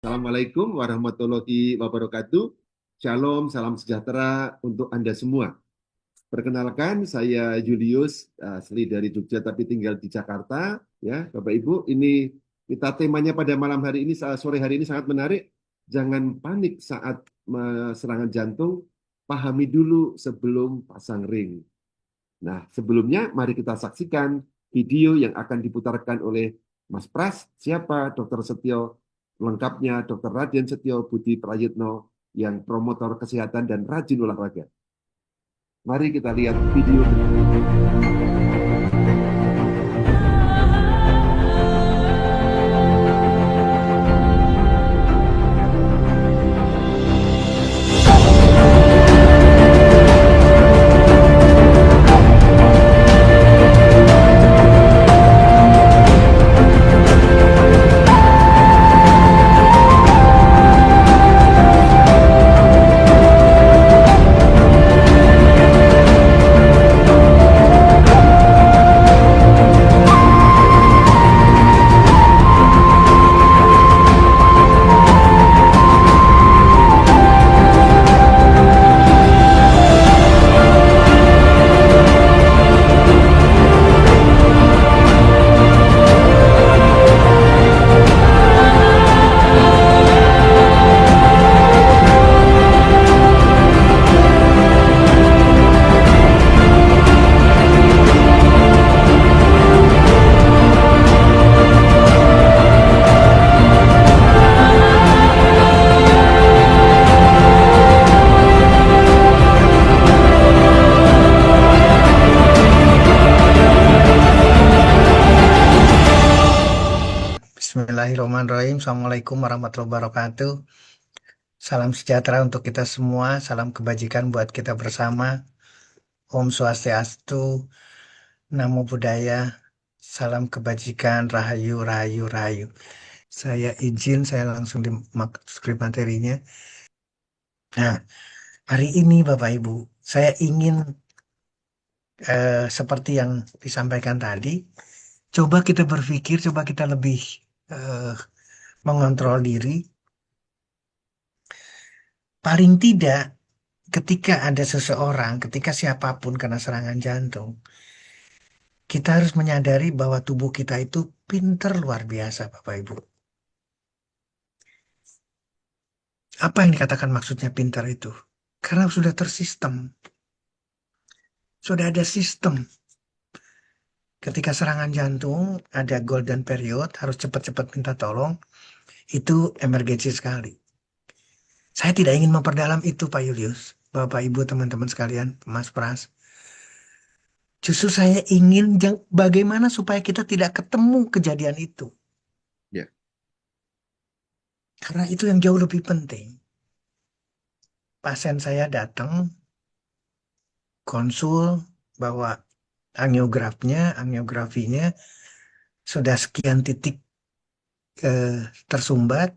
Assalamualaikum warahmatullahi wabarakatuh. Shalom, salam sejahtera untuk Anda semua. Perkenalkan, saya Julius, asli dari Jogja tapi tinggal di Jakarta. Ya, Bapak Ibu, ini kita temanya pada malam hari ini, sore hari ini sangat menarik. Jangan panik saat serangan jantung, pahami dulu sebelum pasang ring. Nah, sebelumnya mari kita saksikan video yang akan diputarkan oleh Mas Pras, siapa Dr. Setio, lengkapnya Dr. Raden Setio Budi Prayitno yang promotor kesehatan dan rajin olahraga. Mari kita lihat video. Bismillahirrahmanirrahim. Assalamualaikum warahmatullahi wabarakatuh. Salam sejahtera untuk kita semua. Salam kebajikan buat kita bersama. Om Swastiastu, Namo Buddhaya. Salam kebajikan, rahayu, rahayu, rahayu. Saya langsung di skrip materinya. Nah, hari ini Bapak Ibu, saya ingin seperti yang disampaikan tadi, coba kita berpikir, coba kita lebih mengontrol diri. Paling tidak ketika ada seseorang, ketika siapapun kena serangan jantung, kita harus menyadari bahwa tubuh kita itu pinter luar biasa, Bapak Ibu. Apa yang dikatakan maksudnya pinter itu? Karena sudah tersistem. Sudah ada sistem. Ketika serangan jantung, ada golden period, harus cepat-cepat minta tolong, itu emergensi sekali. Saya tidak ingin memperdalam itu, Pak Julius, Bapak Ibu, teman-teman sekalian, Mas Pras. Justru saya ingin bagaimana supaya kita tidak ketemu kejadian itu. Ya. Karena itu yang jauh lebih penting. Pasien saya datang, konsul, bahwa angiografinya sudah sekian titik tersumbat,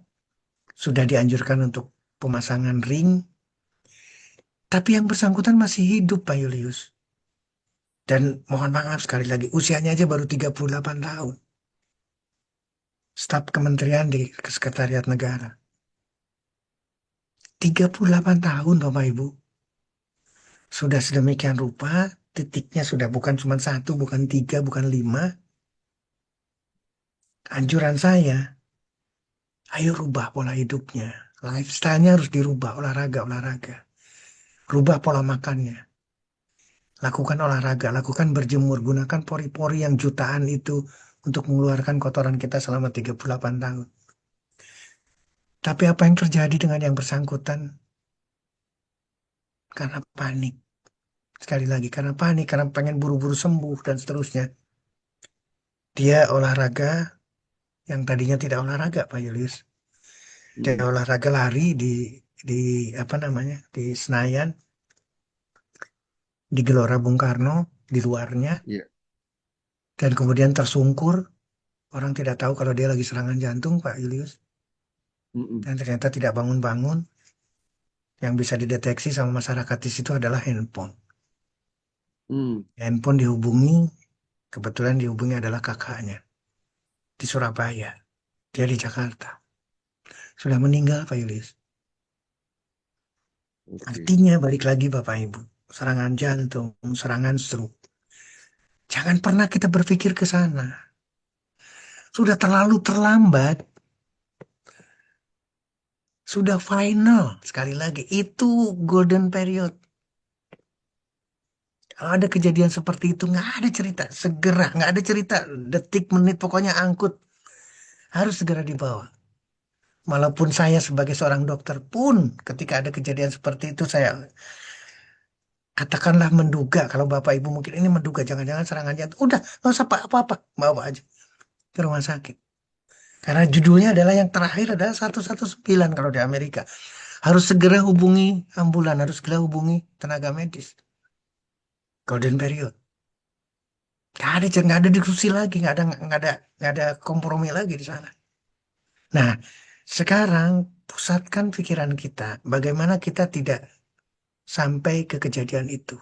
sudah dianjurkan untuk pemasangan ring, tapi yang bersangkutan masih hidup, Pak Julius. Dan mohon maaf sekali lagi, usianya aja baru 38 tahun. Staf kementerian di Sekretariat Negara. 38 tahun, Bapak Ibu. Sudah sedemikian rupa, titiknya sudah bukan cuma 1, bukan 3, bukan 5. Anjuran saya, ayo rubah pola hidupnya. Lifestyle-nya harus dirubah, olahraga. Rubah pola makannya. Lakukan olahraga, lakukan berjemur, gunakan pori-pori yang jutaan itu untuk mengeluarkan kotoran kita selama 38 tahun. Tapi apa yang terjadi dengan yang bersangkutan? Karena panik. Sekali lagi, karena panik, karena pengen buru-buru sembuh, dan seterusnya. Dia olahraga yang tadinya tidak olahraga, Pak Julius. Dia olahraga lari di apa namanya, di Senayan, di Gelora Bung Karno, di luarnya, dan kemudian tersungkur. Orang tidak tahu kalau dia lagi serangan jantung, Pak Julius. Dan ternyata tidak bangun-bangun. Yang bisa dideteksi sama masyarakat di situ adalah handphone. Handphone dihubungi, kebetulan dihubungi adalah kakaknya di Surabaya. Dia di Jakarta. Sudah meninggal Pak Yulis. Oke. Artinya balik lagi Bapak Ibu. Serangan jantung, serangan stroke. Jangan pernah kita berpikir ke sana. Sudah terlalu terlambat. Sudah final. Sekali lagi, itu golden period. Kalau ada kejadian seperti itu, nggak ada cerita. Segera, nggak ada cerita. Detik, menit, pokoknya angkut. Harus segera dibawa. Walaupun saya sebagai seorang dokter pun, ketika ada kejadian seperti itu, saya katakanlah menduga. Kalau Bapak Ibu mungkin ini menduga, jangan-jangan serangan jantung. Udah, nggak usah apa-apa. Bawa aja ke rumah sakit. Karena judulnya adalah yang terakhir adalah 119 kalau di Amerika. Harus segera hubungi ambulan, harus segera hubungi tenaga medis. Golden period. Nggak ada diskusi lagi, nggak ada kompromi lagi di sana. Nah, sekarang pusatkan pikiran kita, bagaimana kita tidak sampai ke kejadian itu.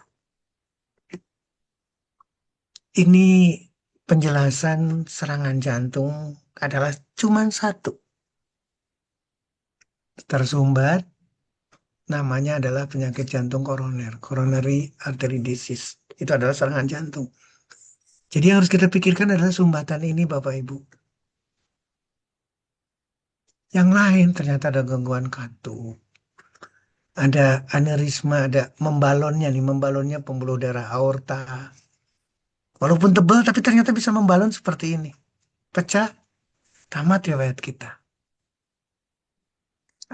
Ini penjelasan serangan jantung adalah cuma satu. Tersumbat, namanya adalah penyakit jantung koroner, coronary artery disease. Itu adalah serangan jantung. Jadi yang harus kita pikirkan adalah sumbatan ini Bapak Ibu. Yang lain ternyata ada gangguan katup, ada aneurisma, ada membalonnya pembuluh darah aorta. Walaupun tebal tapi ternyata bisa membalon seperti ini. Pecah, tamat riwayat kita.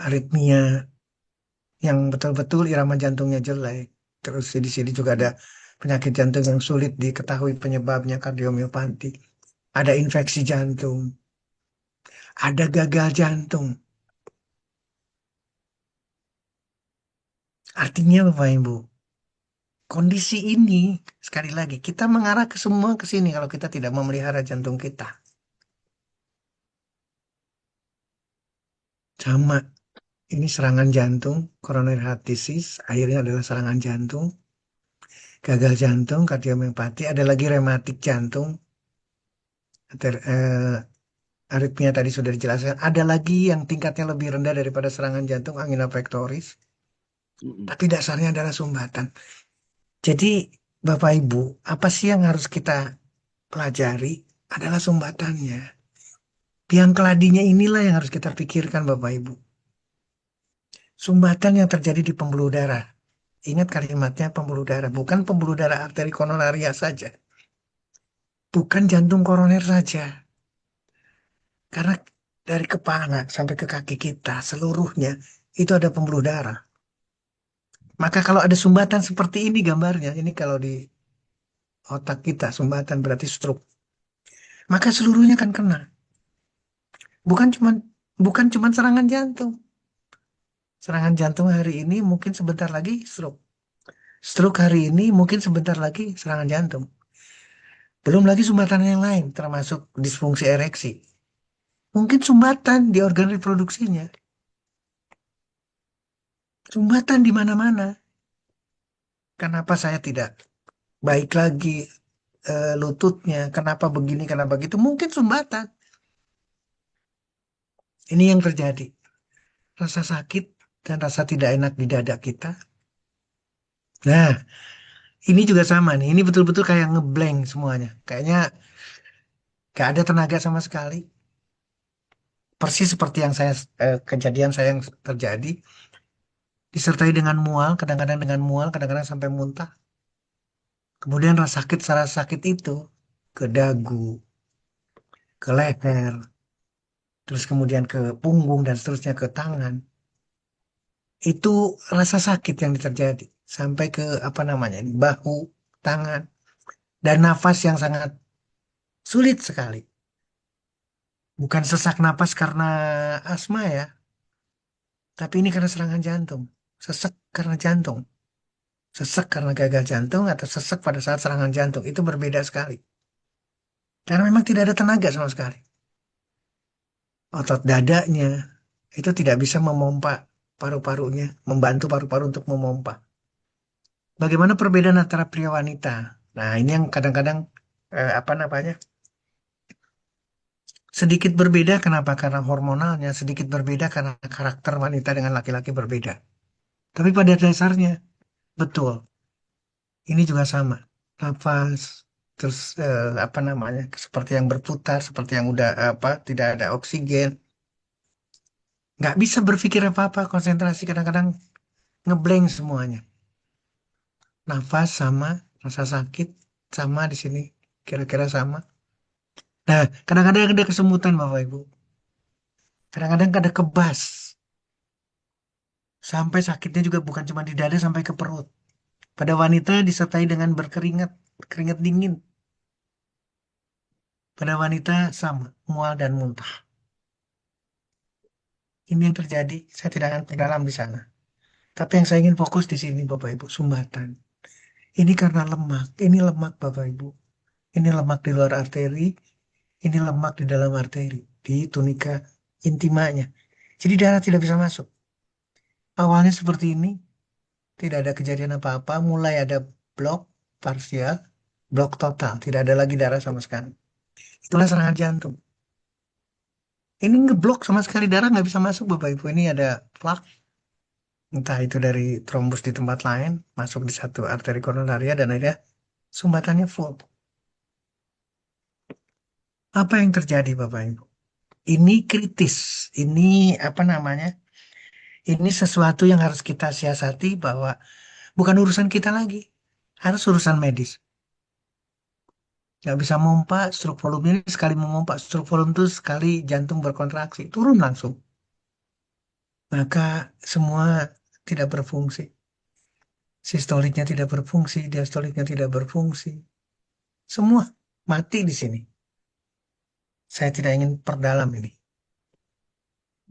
Aritmia yang betul-betul irama jantungnya jelek. Terus di sini juga ada penyakit jantung yang sulit diketahui penyebabnya kardiomiopati. Ada infeksi jantung, ada gagal jantung. Artinya Bapak Ibu, kondisi ini sekali lagi kita mengarah ke semua ke sini kalau kita tidak memelihara jantung kita. Sama, ini serangan jantung, coronary heart disease, akhirnya adalah serangan jantung, gagal jantung, kardiomiopati, ada lagi rematik jantung, aritmia tadi sudah dijelaskan, ada lagi yang tingkatnya lebih rendah daripada serangan jantung, angina pectoris, Mm-mm. tapi dasarnya adalah sumbatan. Jadi Bapak Ibu, apa sih yang harus kita pelajari adalah sumbatannya. Tiang keladinya inilah yang harus kita pikirkan Bapak Ibu. Sumbatan yang terjadi di pembuluh darah. Ingat kalimatnya pembuluh darah, bukan pembuluh darah arteri koronaria saja. Bukan jantung koroner saja. Karena dari kepala sampai ke kaki kita, seluruhnya itu ada pembuluh darah. Maka kalau ada sumbatan seperti ini gambarnya, ini kalau di otak kita sumbatan berarti stroke. Maka seluruhnya akan kena. Bukan cuman bukan cuman serangan jantung. Serangan jantung hari ini mungkin sebentar lagi stroke. Stroke hari ini mungkin sebentar lagi serangan jantung. Belum lagi sumbatan yang lain, termasuk disfungsi ereksi. Mungkin sumbatan di organ reproduksinya. Sumbatan di mana-mana. Kenapa saya tidak baik lagi lututnya? Kenapa begini, kenapa begitu? Mungkin sumbatan. Ini yang terjadi. Rasa sakit dan rasa tidak enak di dada kita. Nah, ini juga sama nih. Ini betul-betul kayak ngeblank semuanya. Kayaknya gak ada tenaga sama sekali. Persis seperti yang kejadian saya yang terjadi. Disertai dengan mual, kadang-kadang dengan mual, kadang-kadang sampai muntah. Kemudian rasa sakit itu ke dagu, ke leher, terus kemudian ke punggung dan seterusnya ke tangan. Itu rasa sakit yang terjadi sampai ke apa namanya, bahu, tangan, dan nafas yang sangat sulit sekali. Bukan sesak napas karena asma ya, tapi ini karena serangan jantung. Sesak karena jantung. Sesak karena gagal jantung atau sesak pada saat serangan jantung. Itu berbeda sekali. Karena memang tidak ada tenaga sama sekali. Otot dadanya itu tidak bisa memompa paru-parunya, membantu paru-paru untuk memompa. Bagaimana perbedaan antara pria wanita? Nah, ini yang kadang-kadang apa namanya Sedikit berbeda kenapa? Karena hormonalnya, sedikit berbeda karena karakter wanita dengan laki-laki berbeda. Tapi pada dasarnya, betul. Ini juga sama. Nafas, terus apa namanya, seperti yang berputar, seperti yang udah apa, tidak ada oksigen. Nggak bisa berpikir apa-apa, konsentrasi kadang-kadang ngeblank semuanya. Nafas sama, rasa sakit sama di sini, kira-kira sama. Nah, kadang-kadang ada kesemutan Bapak Ibu. Kadang-kadang ada kebas. Sampai sakitnya juga bukan cuma di dada sampai ke perut. Pada wanita disertai dengan berkeringat, keringat dingin. Pada wanita sama, mual dan muntah. Ini yang terjadi, saya tidak akan perdalam di sana. Tapi yang saya ingin fokus di sini Bapak Ibu, sumbatan. Ini karena lemak, ini lemak Bapak Ibu. Ini lemak di luar arteri, ini lemak di dalam arteri, di tunika intimanya. Jadi darah tidak bisa masuk. Awalnya seperti ini, tidak ada kejadian apa-apa, mulai ada blok parsial, blok total, tidak ada lagi darah sama sekali. Itulah serangan jantung. Ini ngeblok sama sekali darah nggak bisa masuk Bapak Ibu. Ini ada plak, entah itu dari trombus di tempat lain, masuk di satu arteri koronaria dan akhirnya sumbatannya full. Apa yang terjadi Bapak Ibu? Ini kritis. Ini apa namanya? Ini sesuatu yang harus kita siasati bahwa bukan urusan kita lagi. Harus urusan medis. Nggak bisa mompa, stroke volume ini sekali memompa, stroke volume itu sekali jantung berkontraksi, turun langsung. Maka semua tidak berfungsi. Sistoliknya tidak berfungsi, diastoliknya tidak berfungsi. Semua mati di sini. Saya tidak ingin perdalam ini.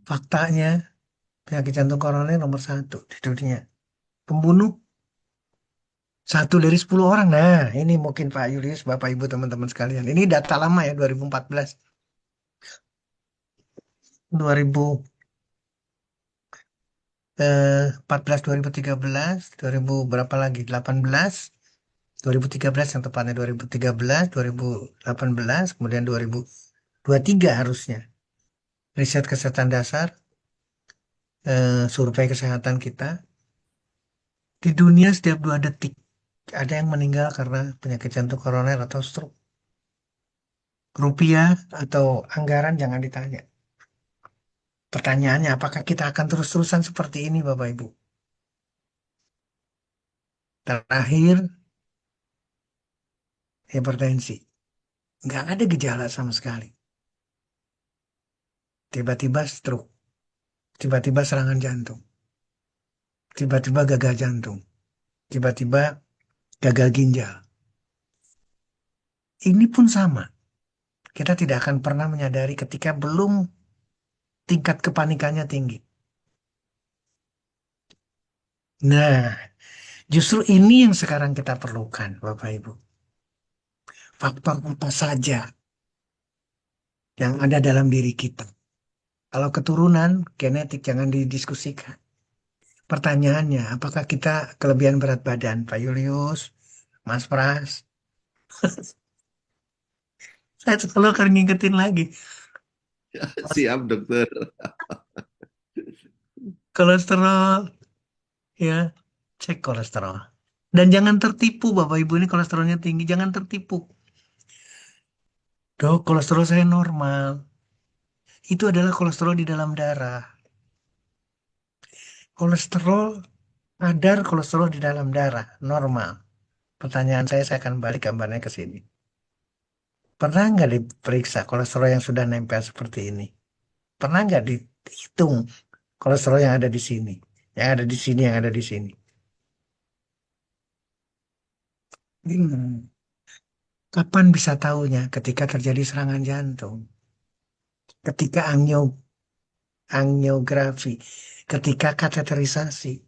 Faktanya, penyakit jantung koroner nomor satu di dunia. Pembunuh 1 dari 10 orang. Nah, ini mungkin Pak Julius, Bapak Ibu, teman-teman sekalian. Ini data lama ya, 2014. 2014, 2013, 2000 berapa lagi? 18, 2013 yang tepatnya 2013, 2018, kemudian 2023 harusnya. Riset kesehatan dasar, survei kesehatan kita. Di dunia setiap 2 detik ada yang meninggal karena penyakit jantung koroner atau stroke. Rupiah atau anggaran jangan ditanya. Pertanyaannya, apakah kita akan terus-terusan seperti ini, Bapak Ibu? Terakhir, hipertensi. Nggak ada gejala sama sekali. Tiba-tiba stroke, tiba-tiba serangan jantung, tiba-tiba gagal jantung, tiba-tiba gagal ginjal. Ini pun sama. Kita tidak akan pernah menyadari ketika belum tingkat kepanikannya tinggi. Nah, justru ini yang sekarang kita perlukan, Bapak Ibu. Faktor apa saja yang ada dalam diri kita. Kalau keturunan, genetik jangan didiskusikan. Pertanyaannya, apakah kita kelebihan berat badan, Pak Julius, Mas Pras? Saya selalu akan ngingetin lagi. Siap, dokter. Kolesterol, ya, cek kolesterol. Dan jangan tertipu, Bapak Ibu ini kolesterolnya tinggi, jangan tertipu. Dok, kolesterol saya normal. Itu adalah kolesterol di dalam darah. Kolesterol, kadar kolesterol di dalam darah, normal. Pertanyaan saya akan balik gambarnya ke sini. Pernah nggak diperiksa kolesterol yang sudah nempel seperti ini? Pernah nggak dihitung kolesterol yang ada di sini, yang ada di sini, yang ada di sini? Hmm. Kapan bisa tahunya? Ketika terjadi serangan jantung, ketika angiografi, ketika kateterisasi.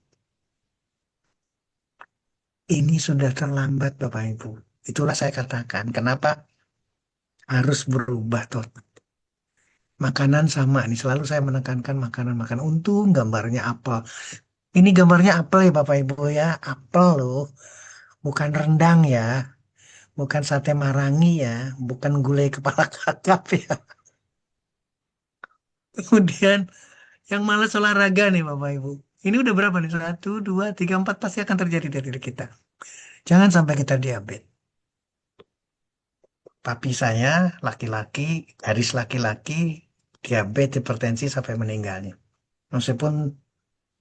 Ini sudah terlambat, Bapak Ibu. Itulah saya katakan, kenapa harus berubah total. Makanan sama nih, selalu saya menekankan makanan-makanan. Untung gambarnya apel. Ini gambarnya apel ya Bapak Ibu ya, apel loh. Bukan rendang ya, bukan sate marangi ya, bukan gulai kepala kakap ya. Kemudian yang malas olahraga nih Bapak Ibu. Ini udah berapa nih? Satu, dua, tiga, empat pasti akan terjadi dari diri kita. Jangan sampai kita diabetes. Papi saya laki-laki, garis laki-laki, diabetes, hipertensi sampai meninggalnya. Meskipun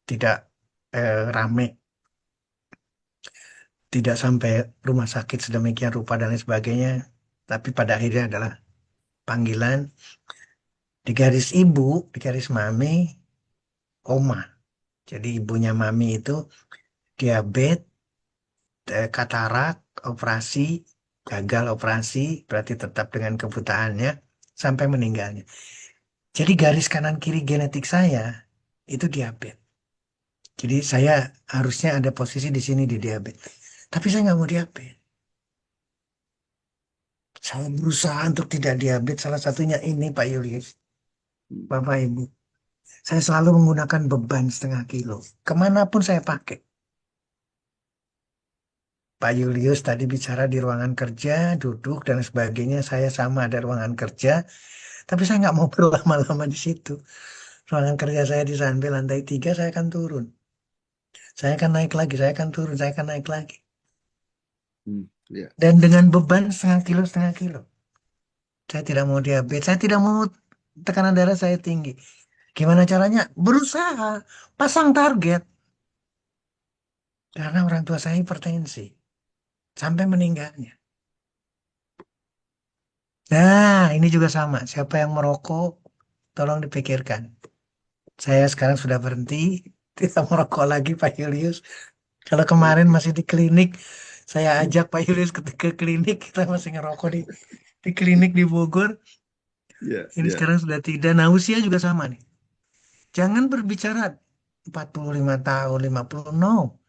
tidak rame, tidak sampai rumah sakit sedemikian rupa dan lain sebagainya, tapi pada akhirnya adalah panggilan di garis ibu, di garis mami, oma. Jadi ibunya mami itu diabetes, katarak, operasi, gagal operasi, berarti tetap dengan kebutaannya sampai meninggalnya. Jadi garis kanan kiri genetik saya itu diabetes. Jadi saya harusnya ada posisi di sini di diabetes. Tapi saya nggak mau diabetes. Saya berusaha untuk tidak diabetes. Salah satunya ini Pak Yulius, Bapak Ibu. Saya selalu menggunakan beban 0,5 kilo. Kemanapun saya pakai. Pak Julius tadi bicara di ruangan kerja, duduk dan sebagainya. Saya sama ada ruangan kerja, tapi saya nggak mau berlama-lama di situ. Ruangan kerja saya di sampai lantai 3, saya akan turun. Saya akan naik lagi, saya akan turun, saya akan naik lagi. Ya. Dan dengan beban 0,5 kilo, 0,5 kilo. Saya tidak mau diabetes, saya tidak mau tekanan darah saya tinggi. Gimana caranya? Berusaha, pasang target. Karena orang tua saya hipertensi, sampai meninggalnya. Nah, ini juga sama. Siapa yang merokok, tolong dipikirkan. Saya sekarang sudah berhenti, tidak merokok lagi, Pak Julius. Kalau kemarin Oke. masih di klinik, saya ajak Pak Julius ke klinik, kita masih ngerokok di klinik di Bogor. Ya, Ini ya. sekarang sudah tidak. Nah, usia juga sama nih. Jangan berbicara 45 tahun, 50, no.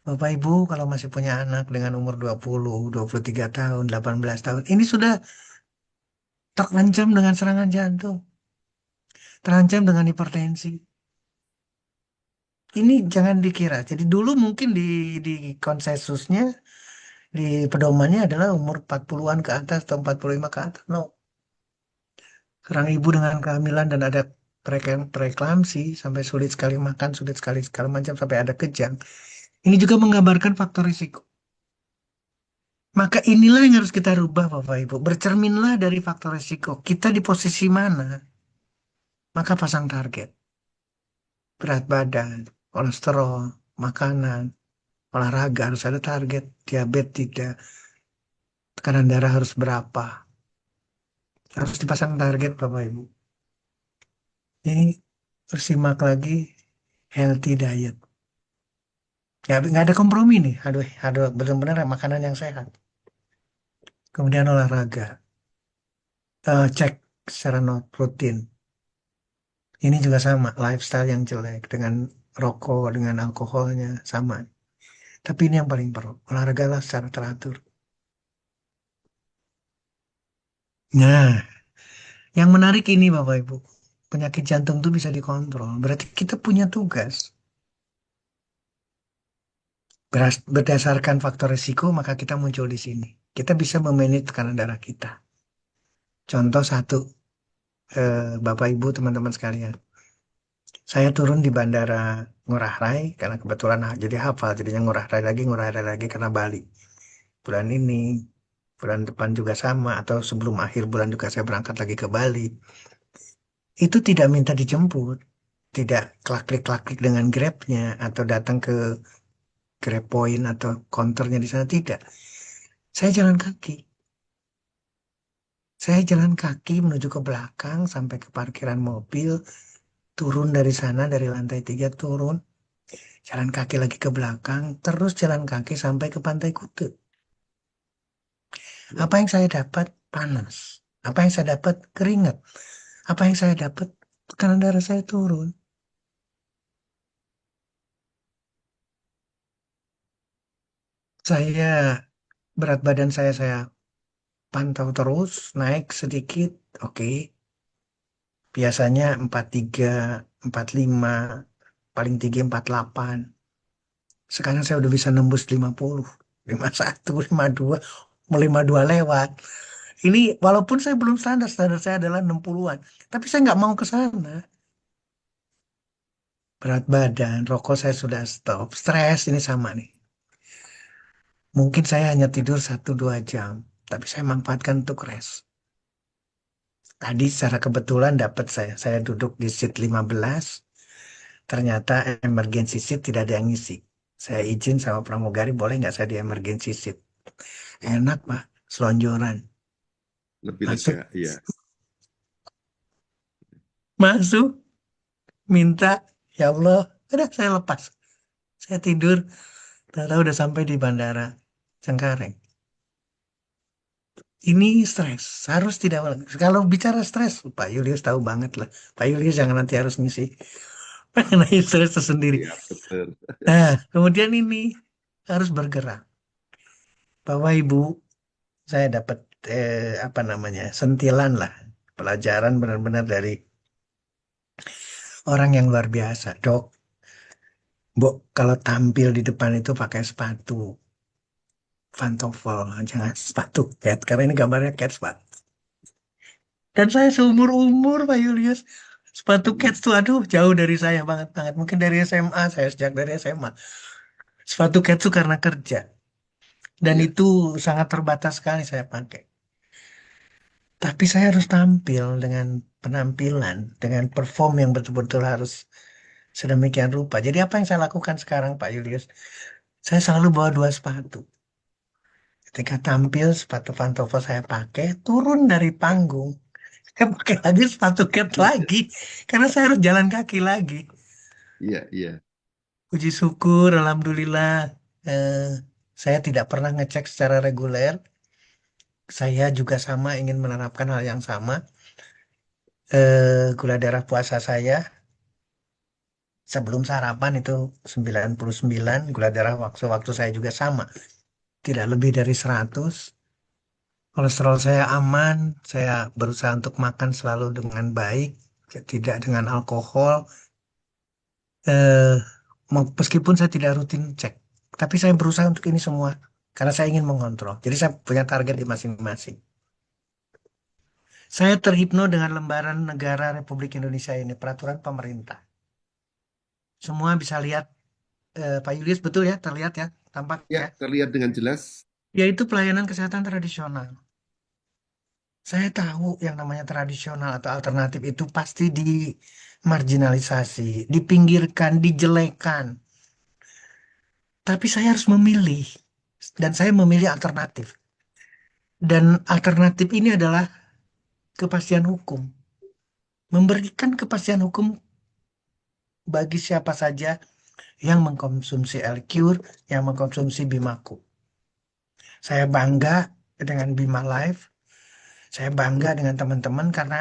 Bapak Ibu kalau masih punya anak dengan umur 20, 23 tahun, 18 tahun, ini sudah terancam dengan serangan jantung, terancam dengan hipertensi. Ini jangan dikira. Jadi dulu mungkin di konsensusnya, di pedomannya adalah umur 40-an ke atas atau 45 ke atas. No. Seorang ibu dengan kehamilan dan ada preeklamsi sampai sulit sekali makan, sulit sekali segala macam sampai ada kejang. Ini juga menggambarkan faktor risiko. Maka inilah yang harus kita rubah Bapak Ibu. Bercerminlah dari faktor risiko. Kita di posisi mana? Maka pasang target. Berat badan, kolesterol, makanan, olahraga harus ada target. Diabetes tidak. Tekanan darah harus berapa? Harus dipasang target Bapak Ibu. Ini bersimak lagi healthy diet. Ya, nggak ada kompromi nih. Aduh, aduh, benar-benar makanan yang sehat. Kemudian olahraga. Cek secara rutin. Ini juga sama, lifestyle yang jelek dengan rokok, dengan alkoholnya sama. Tapi ini yang paling perlu, olahragalah secara teratur. Nah, yang menarik ini Bapak Ibu, penyakit jantung itu bisa dikontrol. Berarti kita punya tugas. Berdasarkan faktor risiko, maka kita muncul di sini. Kita bisa memanage tekanan darah kita. Contoh satu, Bapak Ibu, teman-teman sekalian. Saya turun di Bandara Ngurah Rai, karena kebetulan jadi hafal, jadinya Ngurah Rai lagi karena Bali. Bulan ini, bulan depan juga sama, atau sebelum akhir bulan juga saya berangkat lagi ke Bali. Itu tidak minta dijemput, tidak klik-klik dengan Grab-nya, atau datang ke Grab Point atau counternya di sana, tidak. Saya jalan kaki. Saya jalan kaki menuju ke belakang sampai ke parkiran mobil, turun dari sana, dari lantai 3 turun, jalan kaki lagi ke belakang, terus jalan kaki sampai ke Pantai Kuta. Apa yang saya dapat? Panas. Apa yang saya dapat? Keringat. Apa yang saya dapat? Tekanan darah saya turun. Saya berat badan saya pantau terus, naik sedikit, oke. Biasanya 43, 45, paling tinggi 48. Sekarang saya udah bisa nembus 50, 51, 52, mau 52 lewat. Ini walaupun saya belum standar, standar saya adalah 60-an. Tapi saya nggak mau ke sana. Berat badan, rokok saya sudah stop. Stres ini sama nih. Mungkin saya hanya tidur 1-2 jam. Tapi saya manfaatkan untuk rest. Tadi secara kebetulan dapat saya duduk di seat 15. Ternyata emergency seat tidak ada yang ngisi. Saya izin sama pramugari, boleh nggak saya di emergency seat? Enak, Pak. Selonjoran. Lebih lega, Masuk, iya. masuk, minta, ya Allah, udah saya lepas. Saya tidur, tahu udah sampai di bandara Cengkareng. Ini stres, harus tidak. Kalau bicara stres, Pak Julius tahu banget lah. Pak Julius jangan nanti harus ngisi mengenai stres tersendiri. Iya, betul. Nah, kemudian ini harus bergerak. Bapak Ibu, saya dapat apa namanya sentilan lah, pelajaran benar-benar dari orang yang luar biasa, Dok. Bu, kalau tampil di depan itu pakai sepatu pantofel, jangan sepatu cat, karena ini gambarnya cat sepatu. Dan saya seumur-umur Pak Julius, sepatu cat tuh aduh jauh dari saya banget banget. Mungkin dari SMA, saya sejak dari SMA. Sepatu cat tuh karena kerja. Dan Iya, itu sangat terbatas sekali saya pakai. Tapi saya harus tampil dengan penampilan, dengan perform yang betul-betul harus sedemikian rupa. Jadi apa yang saya lakukan sekarang Pak Julius? Saya selalu bawa 2 sepatu. Ketika tampil, sepatu pantofel saya pakai, turun dari panggung. Saya pakai lagi sepatu cat lagi. Karena saya harus jalan kaki lagi. iya, iya. Puji syukur, Alhamdulillah. Eh, saya tidak pernah ngecek secara reguler. Saya juga sama ingin menerapkan hal yang sama. Gula darah puasa saya sebelum sarapan itu 99, gula darah waktu-waktu saya juga sama. Tidak lebih dari 100. Kolesterol saya aman, saya berusaha untuk makan selalu dengan baik, tidak dengan alkohol. Eh, Meskipun saya tidak rutin cek, tapi saya berusaha untuk ini semua karena saya ingin mengontrol. Jadi saya punya target di masing-masing. Saya terhipno dengan lembaran negara Republik Indonesia ini, peraturan pemerintah. Semua bisa lihat, Pak Yulius betul ya, terlihat ya, tampak Ya, ya. terlihat dengan jelas. Yaitu pelayanan kesehatan tradisional. Saya tahu yang namanya tradisional atau alternatif itu pasti dimarginalisasi, dipinggirkan, dijelekan. Tapi saya harus memilih, dan saya memilih alternatif. Dan alternatif ini adalah kepastian hukum. Memberikan kepastian hukum bagi siapa saja yang mengkonsumsi L-Cure, yang mengkonsumsi Bimaku. Saya bangga dengan Bima Life. Saya bangga dengan teman-teman karena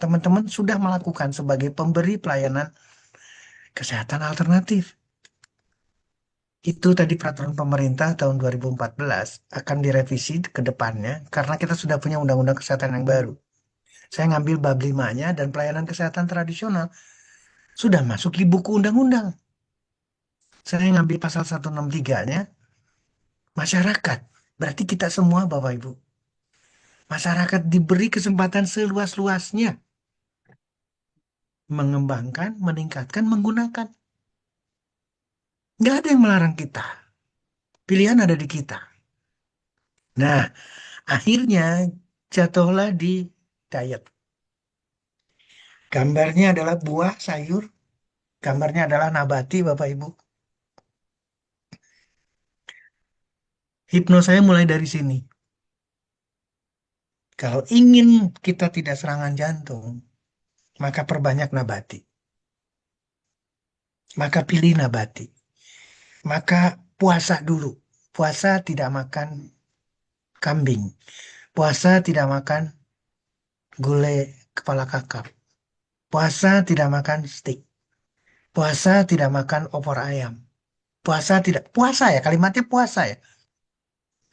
teman-teman sudah melakukan sebagai pemberi pelayanan kesehatan alternatif. Itu tadi peraturan pemerintah tahun 2014 akan direvisi ke depannya karena kita sudah punya undang-undang kesehatan yang baru. Saya ngambil bab 5-nya dan pelayanan kesehatan tradisional sudah masuk di buku undang-undang. Saya ngambil pasal 163-nya, masyarakat. Berarti kita semua Bapak Ibu. Masyarakat diberi kesempatan seluas-luasnya mengembangkan, meningkatkan, menggunakan. Nggak ada yang melarang kita. Pilihan ada di kita. Nah, akhirnya jatuhlah di diet. Gambarnya adalah buah, sayur. Gambarnya adalah nabati, Bapak Ibu. Hipno saya mulai dari sini. Kalau ingin kita tidak serangan jantung, maka perbanyak nabati. Maka pilih nabati. Maka puasa dulu. Puasa tidak makan kambing. Puasa tidak makan gulai kepala kakap. Puasa tidak makan steak. Puasa tidak makan opor ayam. Puasa tidak puasa ya, kalimatnya puasa ya.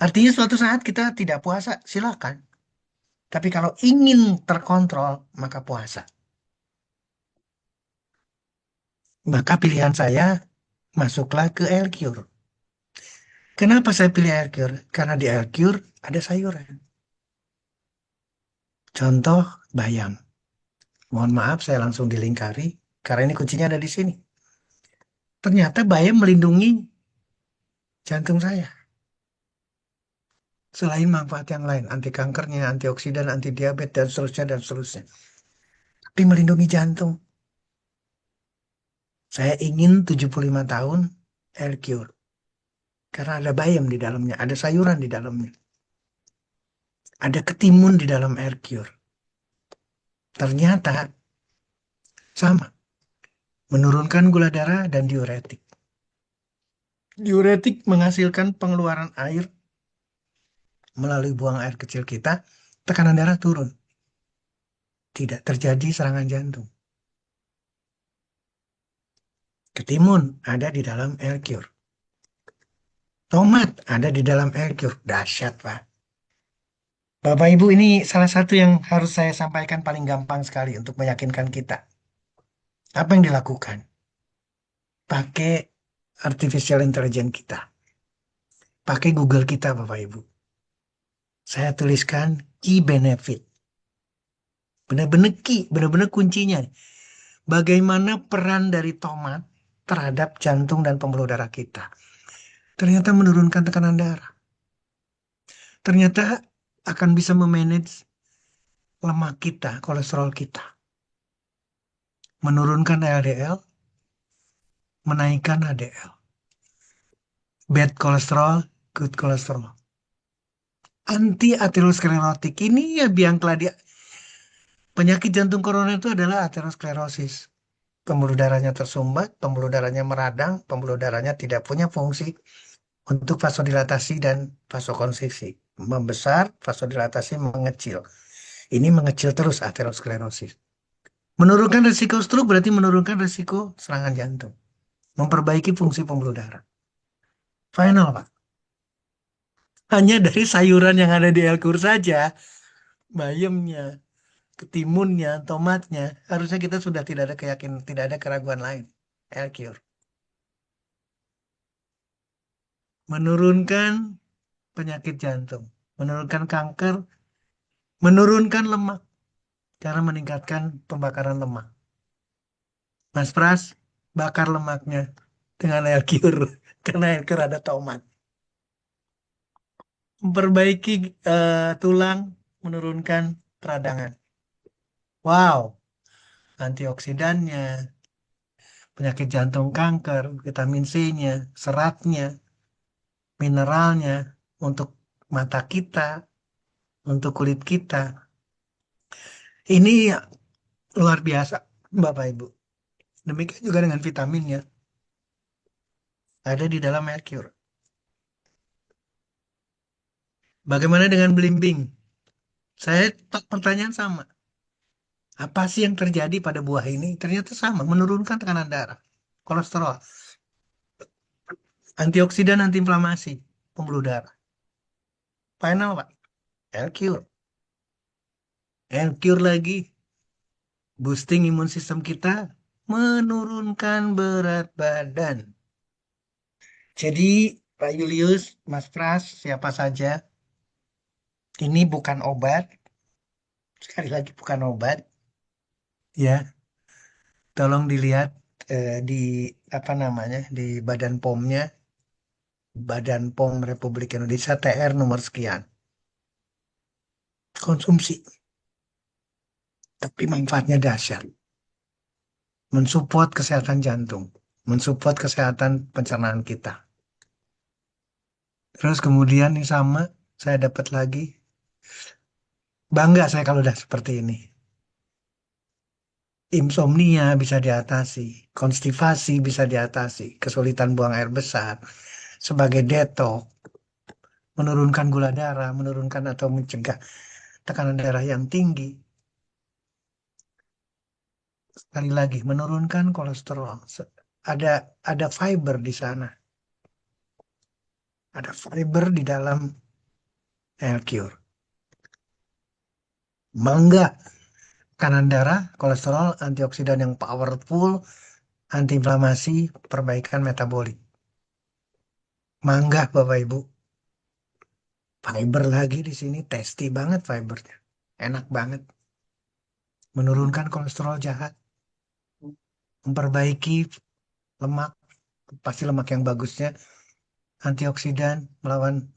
Artinya suatu saat kita tidak puasa, silakan. Tapi kalau ingin terkontrol, maka puasa. Maka pilihan saya masuklah ke air cure. Kenapa saya pilih air cure? Karena di air cure ada sayuran. Contoh bayam. Mohon maaf, saya langsung dilingkari karena ini kuncinya ada di sini. Ternyata bayam melindungi jantung saya. Selain manfaat yang lain, anti kankernya, antioksidan, anti diabetes, dan seterusnya, dan seterusnya. Tapi melindungi jantung. Saya ingin 75 tahun air cure. Karena ada bayam di dalamnya, ada sayuran di dalamnya. Ada ketimun di dalam air cure. Ternyata sama, menurunkan gula darah dan diuretik. Diuretik menghasilkan pengeluaran air melalui buang air kecil kita, tekanan darah turun. Tidak terjadi serangan jantung. Ketimun ada di dalam air cure. Tomat ada di dalam air cure. Dahsyat, Pak. Bapak Ibu, ini salah satu yang harus saya sampaikan paling gampang sekali untuk meyakinkan kita. Apa yang dilakukan? Pakai artificial intelligence kita. Pakai Google kita, Bapak Ibu. Saya tuliskan key benefit. Benar-benar key, benar-benar kuncinya. Bagaimana peran dari tomat terhadap jantung dan pembuluh darah kita. Ternyata menurunkan tekanan darah. Ternyata akan bisa memanage lemak kita, kolesterol kita. Menurunkan LDL, menaikkan HDL. Bad kolesterol, good kolesterol. Anti aterosklerotik ini ya biang keladi. Penyakit jantung koroner itu adalah aterosklerosis. Pembuluh darahnya tersumbat, pembuluh darahnya meradang, pembuluh darahnya tidak punya fungsi untuk vasodilatasi dan vasokonstriksi. Membesar, vasodilatasi mengecil. Ini mengecil terus aterosklerosis. Menurunkan risiko stroke berarti menurunkan risiko serangan jantung. Memperbaiki fungsi pembuluh darah. Final, Pak. Hanya dari sayuran yang ada di Elkur saja, bayamnya, ketimunnya, tomatnya, harusnya kita sudah tidak ada keyakinan, tidak ada keraguan lain. Elkur. Menurunkan penyakit jantung, menurunkan kanker, menurunkan lemak, cara meningkatkan pembakaran lemak. Mas Pras, bakar lemaknya dengan Elkur, karena Elkur ada tomat. Memperbaiki tulang, menurunkan peradangan. Wow, antioksidannya, penyakit jantung kanker, vitamin C-nya, seratnya, mineralnya, untuk mata kita, untuk kulit kita. Ini luar biasa, Bapak Ibu. Demikian juga dengan vitaminnya, ada di dalam Mercure. Bagaimana dengan belimbing? Saya pertanyaan sama. Apa sih yang terjadi pada buah ini? Ternyata sama, menurunkan tekanan darah, kolesterol, antioksidan, antiinflamasi, pembuluh darah. Final, Pak. L-Cure. L-Cure lagi. Boosting imun sistem kita. Menurunkan berat badan. Jadi, Pak Julius, Mas Pras, siapa saja, ini bukan obat. Sekali lagi bukan obat. Ya, tolong dilihat di apa namanya, di Badan POM-nya, Badan POM Republik Indonesia TR nomor sekian. Konsumsi. Tapi manfaatnya dahsyat. Mensupport kesehatan jantung, mensupport kesehatan pencernaan kita. Terus kemudian ini sama, saya dapat lagi. Bangga saya kalau udah seperti ini. Insomnia bisa diatasi, konstipasi bisa diatasi, kesulitan buang air besar, sebagai detox, menurunkan gula darah, menurunkan atau mencegah tekanan darah yang tinggi. Sekali lagi, menurunkan kolesterol. Ada ada fiber di sana. Ada fiber di dalam L-Cure. Mangga, kanan darah, kolesterol, antioksidan yang powerful, antiinflamasi, perbaikan metabolik. Mangga, Bapak Ibu. Fiber lagi di sini, tasty banget fibernya. enak banget. Menurunkan kolesterol jahat, memperbaiki lemak, pasti lemak yang bagusnya, antioksidan, melawan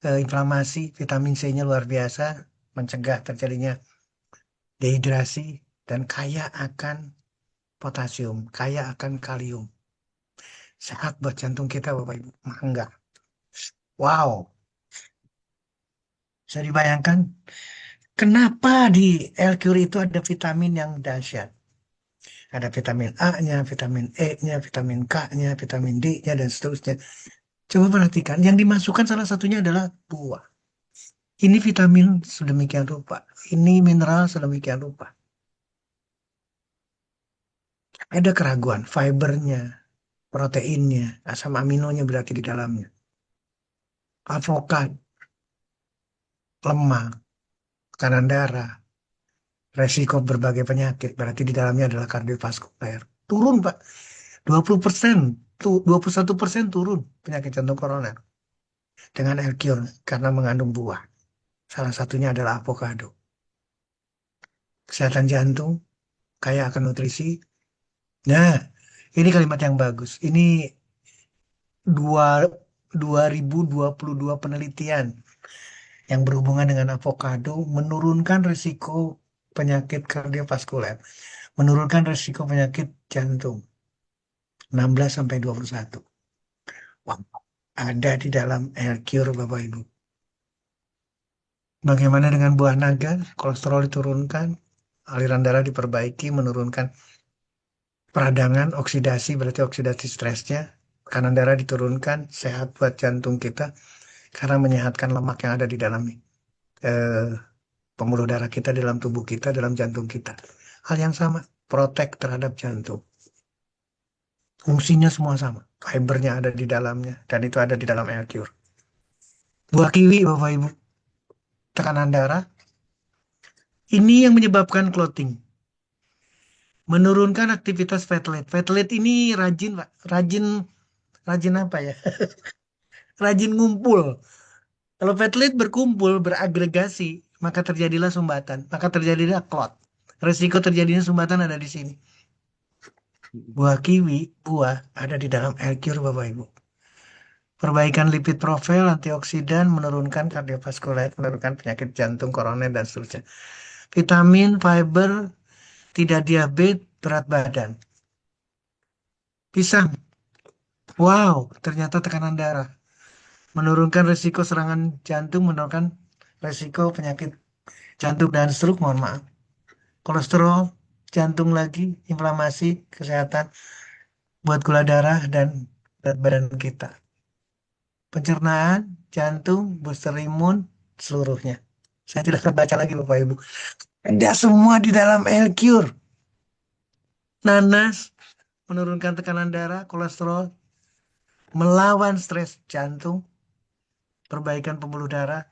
inflamasi, vitamin C-nya luar biasa, mencegah terjadinya dehidrasi, dan kaya akan potasium, kaya akan kalium. Sehat buat jantung kita, Bapak Ibu. Mangga. Wow, bisa dibayangkan kenapa di L-Cure itu ada vitamin yang dahsyat. Ada vitamin A-nya, vitamin E-nya, vitamin K-nya, vitamin D-nya, dan seterusnya. Coba perhatikan, yang dimasukkan salah satunya adalah buah. Ini vitamin sedemikian rupa, ini mineral sedemikian rupa. Ada keraguan, fibernya, proteinnya, asam aminonya berarti di dalamnya. Avokat, lemak, tekanan darah, resiko berbagai penyakit, berarti di dalamnya adalah kardiovaskuler. Turun, Pak. 20%, 21% turun penyakit jantung koroner dengan L-Cure karena mengandung buah. Salah satunya adalah avocado. Kesehatan jantung, kaya akan nutrisi. Nah, ini kalimat yang bagus. Ini dua, 2022 penelitian yang berhubungan dengan avocado menurunkan risiko penyakit kardiovaskuler, menurunkan risiko penyakit jantung 16 sampai 21. Wah, ada di dalam L-Cure Bapak Ibu. Bagaimana dengan buah naga? Kolesterol diturunkan, aliran darah diperbaiki, menurunkan peradangan, oksidasi, berarti oksidasi stresnya, tekanan darah diturunkan, sehat buat jantung kita, karena menyehatkan lemak yang ada di dalam eh, pembuluh darah kita, dalam tubuh kita, dalam jantung kita. Hal yang sama, protek terhadap jantung. Fungsinya semua sama. Fibernya ada di dalamnya, dan itu ada di dalam L-Cure. Buah kiwi, Bapak Ibu, tekanan darah, ini yang menyebabkan clotting. Menurunkan aktivitas platelet. Platelet ini rajin, Pak. Rajin apa ya? Rajin ngumpul. Kalau platelet berkumpul, beragregasi, maka terjadilah sumbatan, maka terjadilah clot. Resiko terjadinya sumbatan ada di sini. Buah kiwi, buah ada di dalam L-Cure Bapak Ibu. Perbaikan lipid profil, antioksidan, menurunkan kardiovaskuler, menurunkan penyakit jantung, koroner, dan seterusnya. Vitamin, fiber, tidak diabetes, berat badan. Pisang, wow, ternyata tekanan darah. Menurunkan risiko serangan jantung, menurunkan risiko penyakit jantung dan stroke, mohon maaf. Kolesterol, jantung lagi, inflamasi, kesehatan, buat gula darah dan berat badan kita. Pencernaan, jantung, booster imun, seluruhnya. Saya tidak akan baca lagi Bapak Ibu. Ada semua di dalam L-Cure. Nanas, menurunkan tekanan darah, kolesterol, melawan stres jantung, perbaikan pembuluh darah,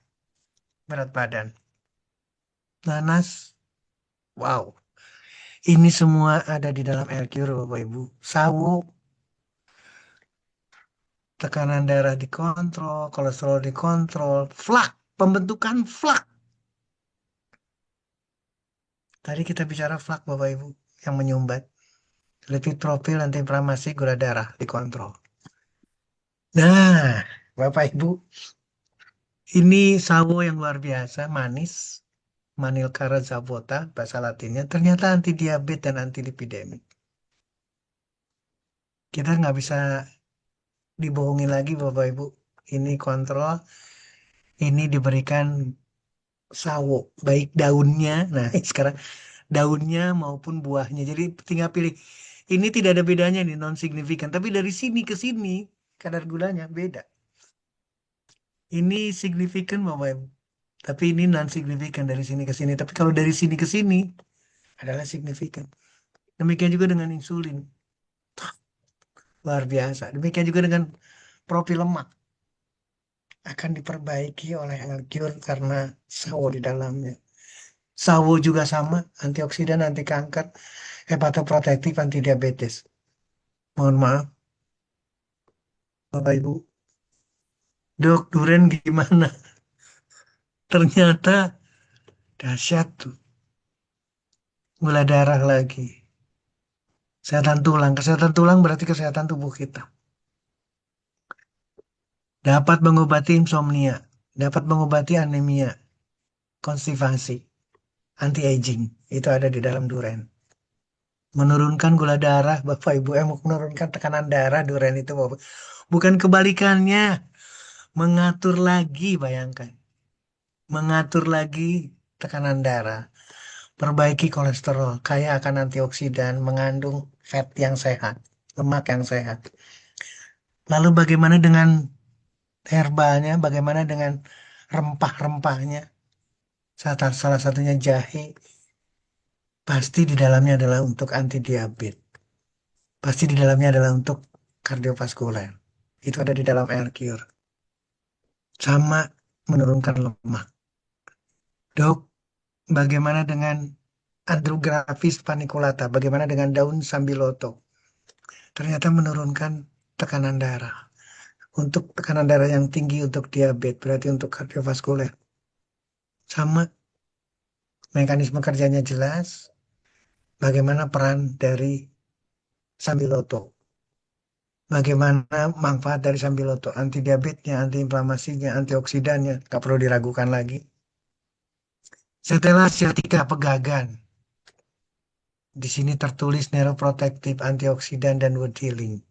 berat badan. Nanas, wow. Ini semua ada di dalam L-Cure Bapak Ibu. Sawo, tekanan darah dikontrol, kolesterol dikontrol, flak, pembentukan flak. Tadi kita bicara flak Bapak Ibu yang menyumbat. Lipid profil, antiinflamasi, gula darah dikontrol. Nah, Bapak Ibu, ini sawo yang luar biasa, manis. Manilkara zavota, bahasa latinnya, ternyata anti diabetes dan anti lipidemik. Kita nggak bisa dibohongi lagi Bapak Ibu. Ini kontrol, ini diberikan sawo, baik daunnya. Nah, sekarang daunnya maupun buahnya. Jadi tinggal pilih. Ini tidak ada bedanya nih, non signifikan. Tapi dari sini ke sini kadar gulanya beda. Ini signifikan Bapak Ibu. Tapi ini non signifikan dari sini ke sini. Tapi kalau dari sini ke sini adalah signifikan. Demikian juga dengan insulin. Luar biasa. Demikian juga dengan profil lemak akan diperbaiki oleh L-Cure karena sawo di dalamnya. Sawo juga sama, antioksidan, anti kanker, hepatoprotektif, anti diabetes. Mohon maaf, Bapak Ibu. Dok, duren gimana? Ternyata Dahsyat tuh. Gula darah lagi. Kesehatan tulang. Kesehatan tulang berarti kesehatan tubuh kita. Dapat mengobati insomnia. Dapat mengobati anemia. Konstipasi. Anti-aging. Itu ada di dalam durian. Menurunkan gula darah. Bapak Ibu, menurunkan tekanan darah durian itu. Bapak. Bukan kebalikannya. Mengatur lagi, bayangkan. Mengatur lagi tekanan darah. Perbaiki kolesterol. Kaya akan antioksidan. Mengandung fat yang sehat. Lemak yang sehat. Lalu bagaimana dengan herbalnya? Bagaimana dengan rempah-rempahnya? Salah satunya jahe. Pasti di dalamnya adalah untuk anti diabetes. Pasti di dalamnya adalah untuk kardiovaskuler. Itu ada di dalam air cure. Sama menurunkan lemak. Dok, bagaimana dengan Andrographis paniculata? Bagaimana dengan daun sambiloto? Ternyata menurunkan tekanan darah. Untuk tekanan darah yang tinggi untuk diabetes, berarti untuk kardiovaskuler. Sama, mekanisme kerjanya jelas. Bagaimana peran dari sambiloto? Bagaimana manfaat dari sambiloto? Anti diabetesnya, anti inflamasinya, antioksidannya. Tak perlu diragukan lagi. Setelah sciatica pegagan. Di sini tertulis neuroprotektif, antioksidan, dan wound healing.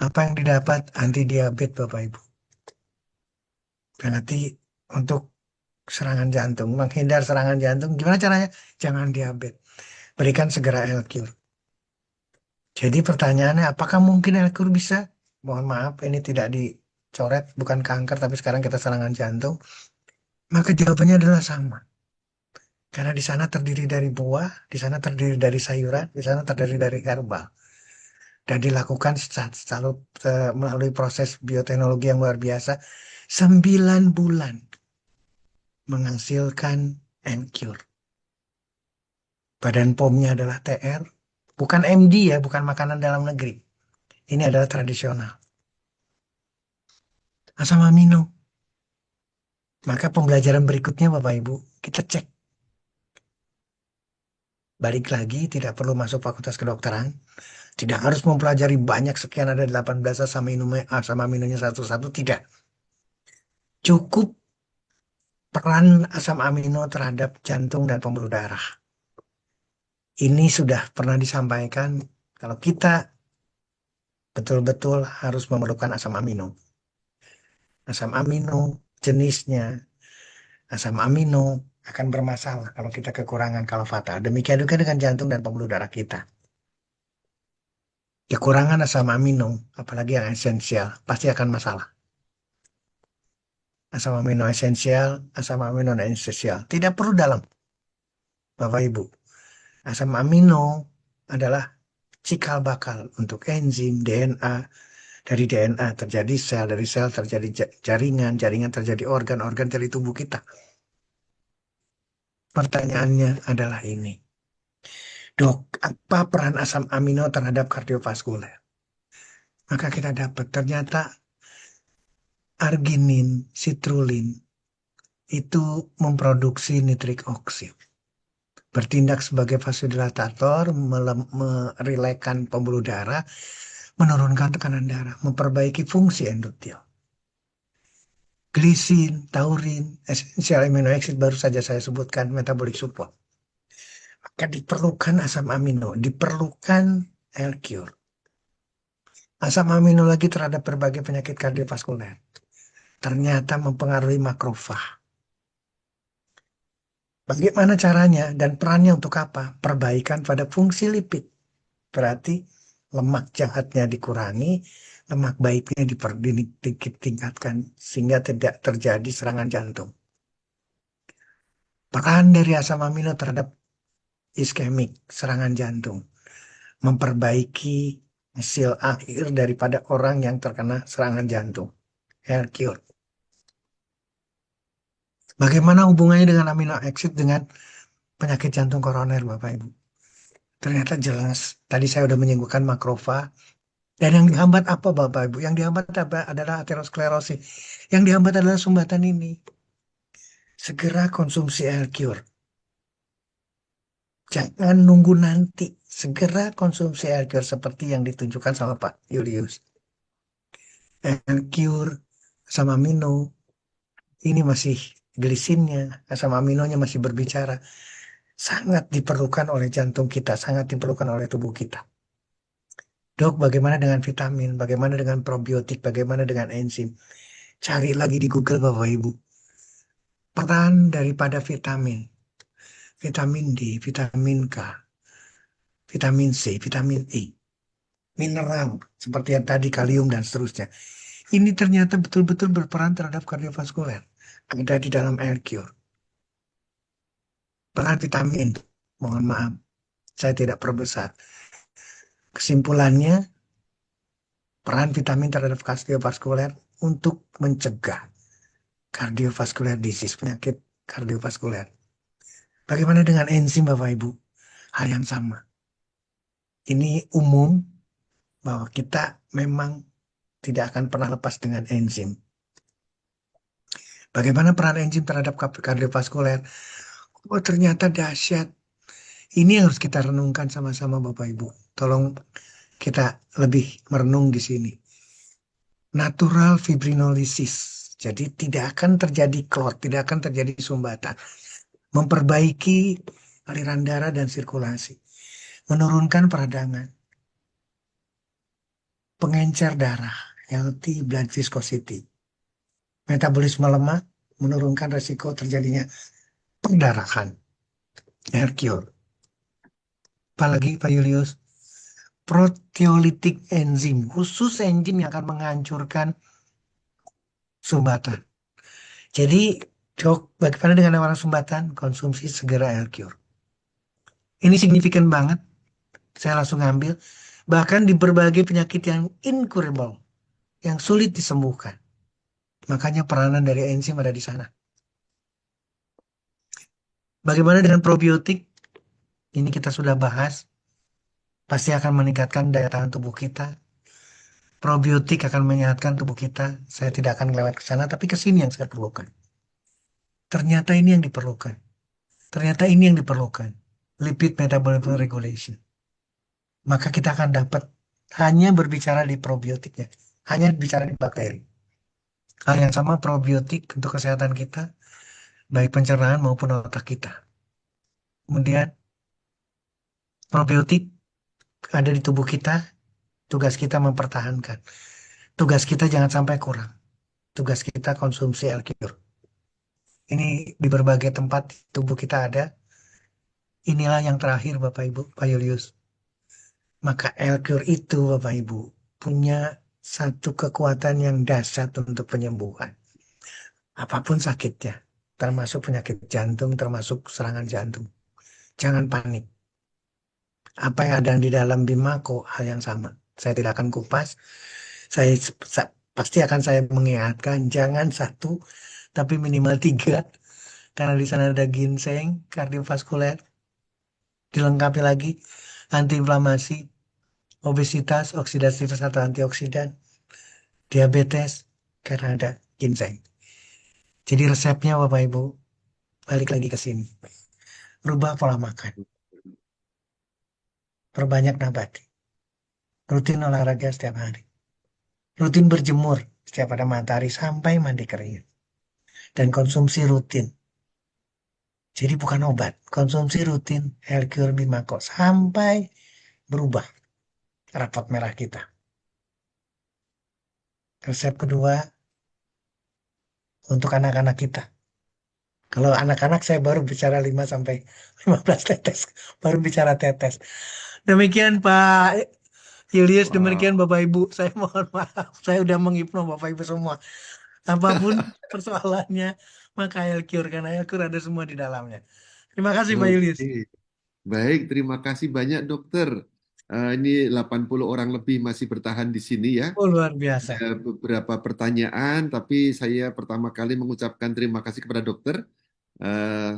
Apa yang didapat? Anti diabetes, Bapak Ibu. Berarti untuk serangan jantung, menghindar serangan jantung, gimana caranya? Jangan diabetes. Berikan segera L-Cure. Jadi pertanyaannya, apakah mungkin L-Cure bisa? Mohon maaf, ini tidak dicoret, bukan kanker, tapi sekarang kita serangan jantung. Maka jawabannya adalah sama. Karena di sana terdiri dari buah, di sana terdiri dari sayuran, di sana terdiri dari herbal. Dan dilakukan selalu melalui proses bioteknologi yang luar biasa. 9 bulan menghasilkan N-Cure. Badan POM-nya adalah TR. Bukan MD ya, bukan makanan dalam negeri. Ini adalah tradisional. Asam amino. Maka pembelajaran berikutnya Bapak Ibu, kita cek. Balik lagi, tidak perlu masuk fakultas kedokteran. Tidak harus mempelajari banyak sekian ada 18 asam aminonya satu-satu. Tidak. Cukup peran asam amino terhadap jantung dan pembuluh darah. Ini sudah pernah disampaikan kalau kita betul-betul harus memerlukan asam amino. Asam amino jenisnya, asam amino akan bermasalah kalau kita kekurangan kalau fatal. Demikian juga dengan jantung dan pembuluh darah kita. Kekurangan asam amino, apalagi yang esensial, pasti akan masalah. Asam amino esensial, asam amino non esensial. Tidak perlu dalam, Bapak Ibu. Asam amino adalah cikal bakal untuk enzim, DNA. Dari DNA terjadi sel, dari sel terjadi jaringan, jaringan terjadi organ, organ dari tubuh kita. Pertanyaannya adalah ini. Dok, apa peran asam amino terhadap kardiovaskuler? Maka kita dapat ternyata arginin, citrulline itu memproduksi nitrik oksid. Bertindak sebagai vasodilatator, merilekkan pembuluh darah, menurunkan tekanan darah, memperbaiki fungsi endotel. Glisin, taurin, esensial amino acid baru saja saya sebutkan, metabolic support. Maka diperlukan asam amino, diperlukan L-Cure. Asam amino lagi terhadap berbagai penyakit kardiovaskuler. Ternyata mempengaruhi makrofag. Bagaimana caranya dan perannya untuk apa? Perbaikan pada fungsi lipid. Berarti lemak jahatnya dikurangi, lemak baiknya ditingkatkan sehingga tidak terjadi serangan jantung. Peran dari asam amino terhadap iskemik, serangan jantung. Memperbaiki hasil akhir daripada orang yang terkena serangan jantung. L-Cure. Bagaimana hubungannya dengan amino acid dengan penyakit jantung koroner, Bapak Ibu? Ternyata jelas. Tadi saya sudah menyinggung makrofag. Dan yang dihambat apa, Bapak Ibu? Yang dihambat adalah aterosklerosis. Yang dihambat adalah sumbatan ini. segera konsumsi air cure. Jangan nunggu nanti, segera konsumsi air cure seperti yang ditunjukkan sama Pak Julius. Air cure, asam amino, ini masih glisinnya, asam aminonya masih berbicara. Sangat diperlukan oleh jantung kita, sangat diperlukan oleh tubuh kita. Dok, bagaimana dengan vitamin? Bagaimana dengan probiotik? Bagaimana dengan enzim? Cari lagi di Google, Bapak Ibu. Peran daripada vitamin. Vitamin D, vitamin K, vitamin C, vitamin E. Mineral, seperti yang tadi, kalium, dan seterusnya. Ini ternyata betul-betul berperan terhadap kardiovaskuler. Ada di dalam air cure. Peran vitamin, mohon maaf, saya tidak perbesar. Kesimpulannya, peran vitamin terhadap kardiovaskuler untuk mencegah cardiovascular disease, penyakit kardiovaskuler. Bagaimana dengan enzim, Bapak Ibu? Hal yang sama. Ini umum bahwa kita memang tidak akan pernah lepas dengan enzim. Bagaimana peran enzim terhadap kardiovaskuler? Oh, ternyata dahsyat. Ini yang harus kita renungkan sama-sama, Bapak Ibu. Tolong kita lebih merenung di sini. Natural fibrinolysis. Jadi tidak akan terjadi clot, tidak akan terjadi sumbatan. Memperbaiki aliran darah dan sirkulasi. Menurunkan peradangan. Pengencer darah, healthy blood viscosity. Metabolisme lemak, menurunkan resiko terjadinya perdarahan. Air cure. Apalagi Pak Julius, proteolytic enzim, khusus enzim yang akan menghancurkan sumbatan. Jadi, dok, bagaimana dengan orang sumbatan? Konsumsi segera air cure. Ini signifikan banget. Saya langsung ambil. Bahkan di berbagai penyakit yang incurable, yang sulit disembuhkan. Makanya peranan dari enzim ada di sana. Bagaimana dengan probiotik? Ini kita sudah bahas. Pasti akan meningkatkan daya tahan tubuh kita. Probiotik akan menyehatkan tubuh kita. Saya tidak akan lewat ke sana, tapi ke sini yang saya perlukan. Ternyata ini yang diperlukan. Ternyata ini yang diperlukan. Lipid metabolism regulation. Maka kita akan dapat hanya berbicara di probiotiknya. Hanya bicara di bakteri. Hal yang sama probiotik untuk kesehatan kita, baik pencernaan maupun otak kita. Kemudian probiotik ada di tubuh kita, tugas kita mempertahankan. Tugas kita jangan sampai kurang. Tugas kita konsumsi L-Cure. Ini di berbagai tempat di tubuh kita ada. Inilah yang terakhir Bapak Ibu, Pak Julius. Maka L-Cure itu Bapak Ibu punya satu kekuatan yang dahsyat untuk penyembuhan. Apapun sakitnya, termasuk penyakit jantung, termasuk serangan jantung. Jangan panik. Apa yang ada di dalam Bimako hal yang sama. Saya tidak akan kupas. Saya pasti akan saya mengingatkan jangan satu, tapi minimal tiga. Karena di sana ada ginseng, kardiovaskuler, dilengkapi lagi antiinflamasi, obesitas, oksidatif atau antioksidan, diabetes, karena ada ginseng. Jadi resepnya Bapak Ibu, balik lagi ke sini. Rubah pola makan, perbanyak nabati, rutin olahraga setiap hari, rutin berjemur setiap ada matahari sampai mandi keringat, dan konsumsi rutin. Jadi bukan obat, konsumsi rutin Hercure Bimako sampai berubah rapot merah kita. Resep kedua untuk anak-anak kita. Kalau anak-anak saya baru bicara 5 sampai 15 tetes, baru bicara tetes. Demikian Pak Julius, demikian Wow. Bapak Ibu. Saya mohon maaf, saya udah menghipno Bapak Ibu semua. Apapun persoalannya, maka Elcure, karena Elcure ada semua di dalamnya. Terima kasih Pak Julius. Oke. Baik, terima kasih banyak dokter. Ini 80 orang lebih masih bertahan di sini ya. Oh, luar biasa. Ada beberapa pertanyaan, tapi saya pertama kali mengucapkan terima kasih kepada dokter. Eh,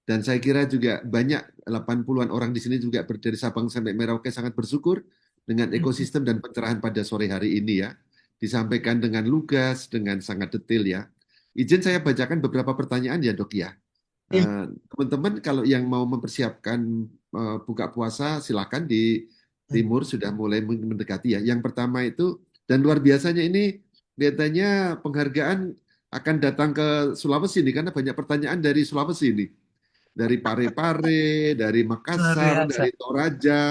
dan saya kira juga banyak 80-an orang di sini juga dari Sabang sampai Merauke sangat bersyukur dengan ekosistem dan pencerahan pada sore hari ini ya. Disampaikan dengan lugas, dengan sangat detail ya. Izin saya bacakan beberapa pertanyaan ya dok ya. Ya. Teman-teman kalau yang mau mempersiapkan buka puasa silakan di Hmm. timur sudah mulai mendekati ya. Yang pertama itu dan luar biasanya ini kelihatannya penghargaan akan datang ke Sulawesi ini karena banyak pertanyaan dari Sulawesi ini. Dari Parepare, dari Luar Makassar, biasa. dari Toraja,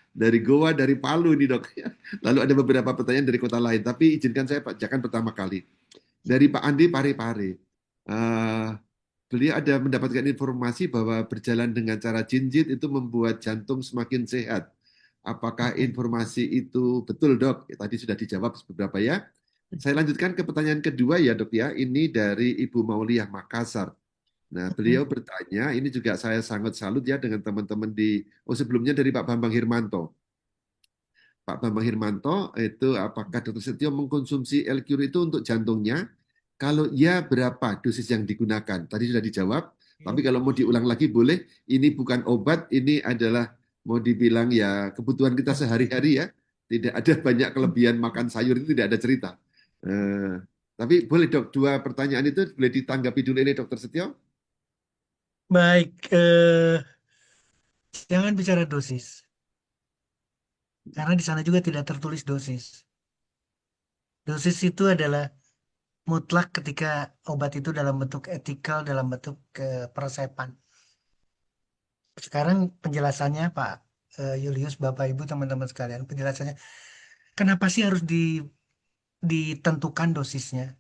dari Goa, dari Palu ini dok. Lalu ada beberapa pertanyaan dari kota lain. Tapi izinkan saya bacakan pertama kali. Dari Pak Andi Parepare. Eh, Beliau ada mendapatkan informasi bahwa berjalan dengan cara jinjit itu membuat jantung semakin sehat. Apakah Hmm. informasi itu betul, Dok? Tadi sudah dijawab beberapa ya. Saya lanjutkan ke pertanyaan kedua ya, Dok ya. Ini dari Ibu Mauliah Makassar. Nah, Hmm. beliau bertanya, ini juga saya sangat salut ya dengan teman-teman sebelumnya dari Pak Bambang Hirmanto. Pak Bambang Hirmanto itu apakah Dr. Setio mengkonsumsi L-Cure itu untuk jantungnya? Kalau ya berapa dosis yang digunakan? Tadi sudah dijawab, tapi kalau mau diulang lagi boleh. Ini bukan obat, ini adalah mau dibilang ya kebutuhan kita sehari-hari ya. Tidak ada banyak kelebihan makan sayur itu tidak ada cerita. Eh, tapi boleh dok, dua pertanyaan itu boleh ditanggapi dulu ini Dokter Setio. Baik, jangan bicara dosis, karena di sana juga tidak tertulis dosis. Dosis itu adalah mutlak ketika obat itu dalam bentuk etikal, dalam bentuk peresepan. Sekarang penjelasannya Pak Julius, Bapak Ibu, teman-teman sekalian, penjelasannya kenapa sih harus ditentukan dosisnya?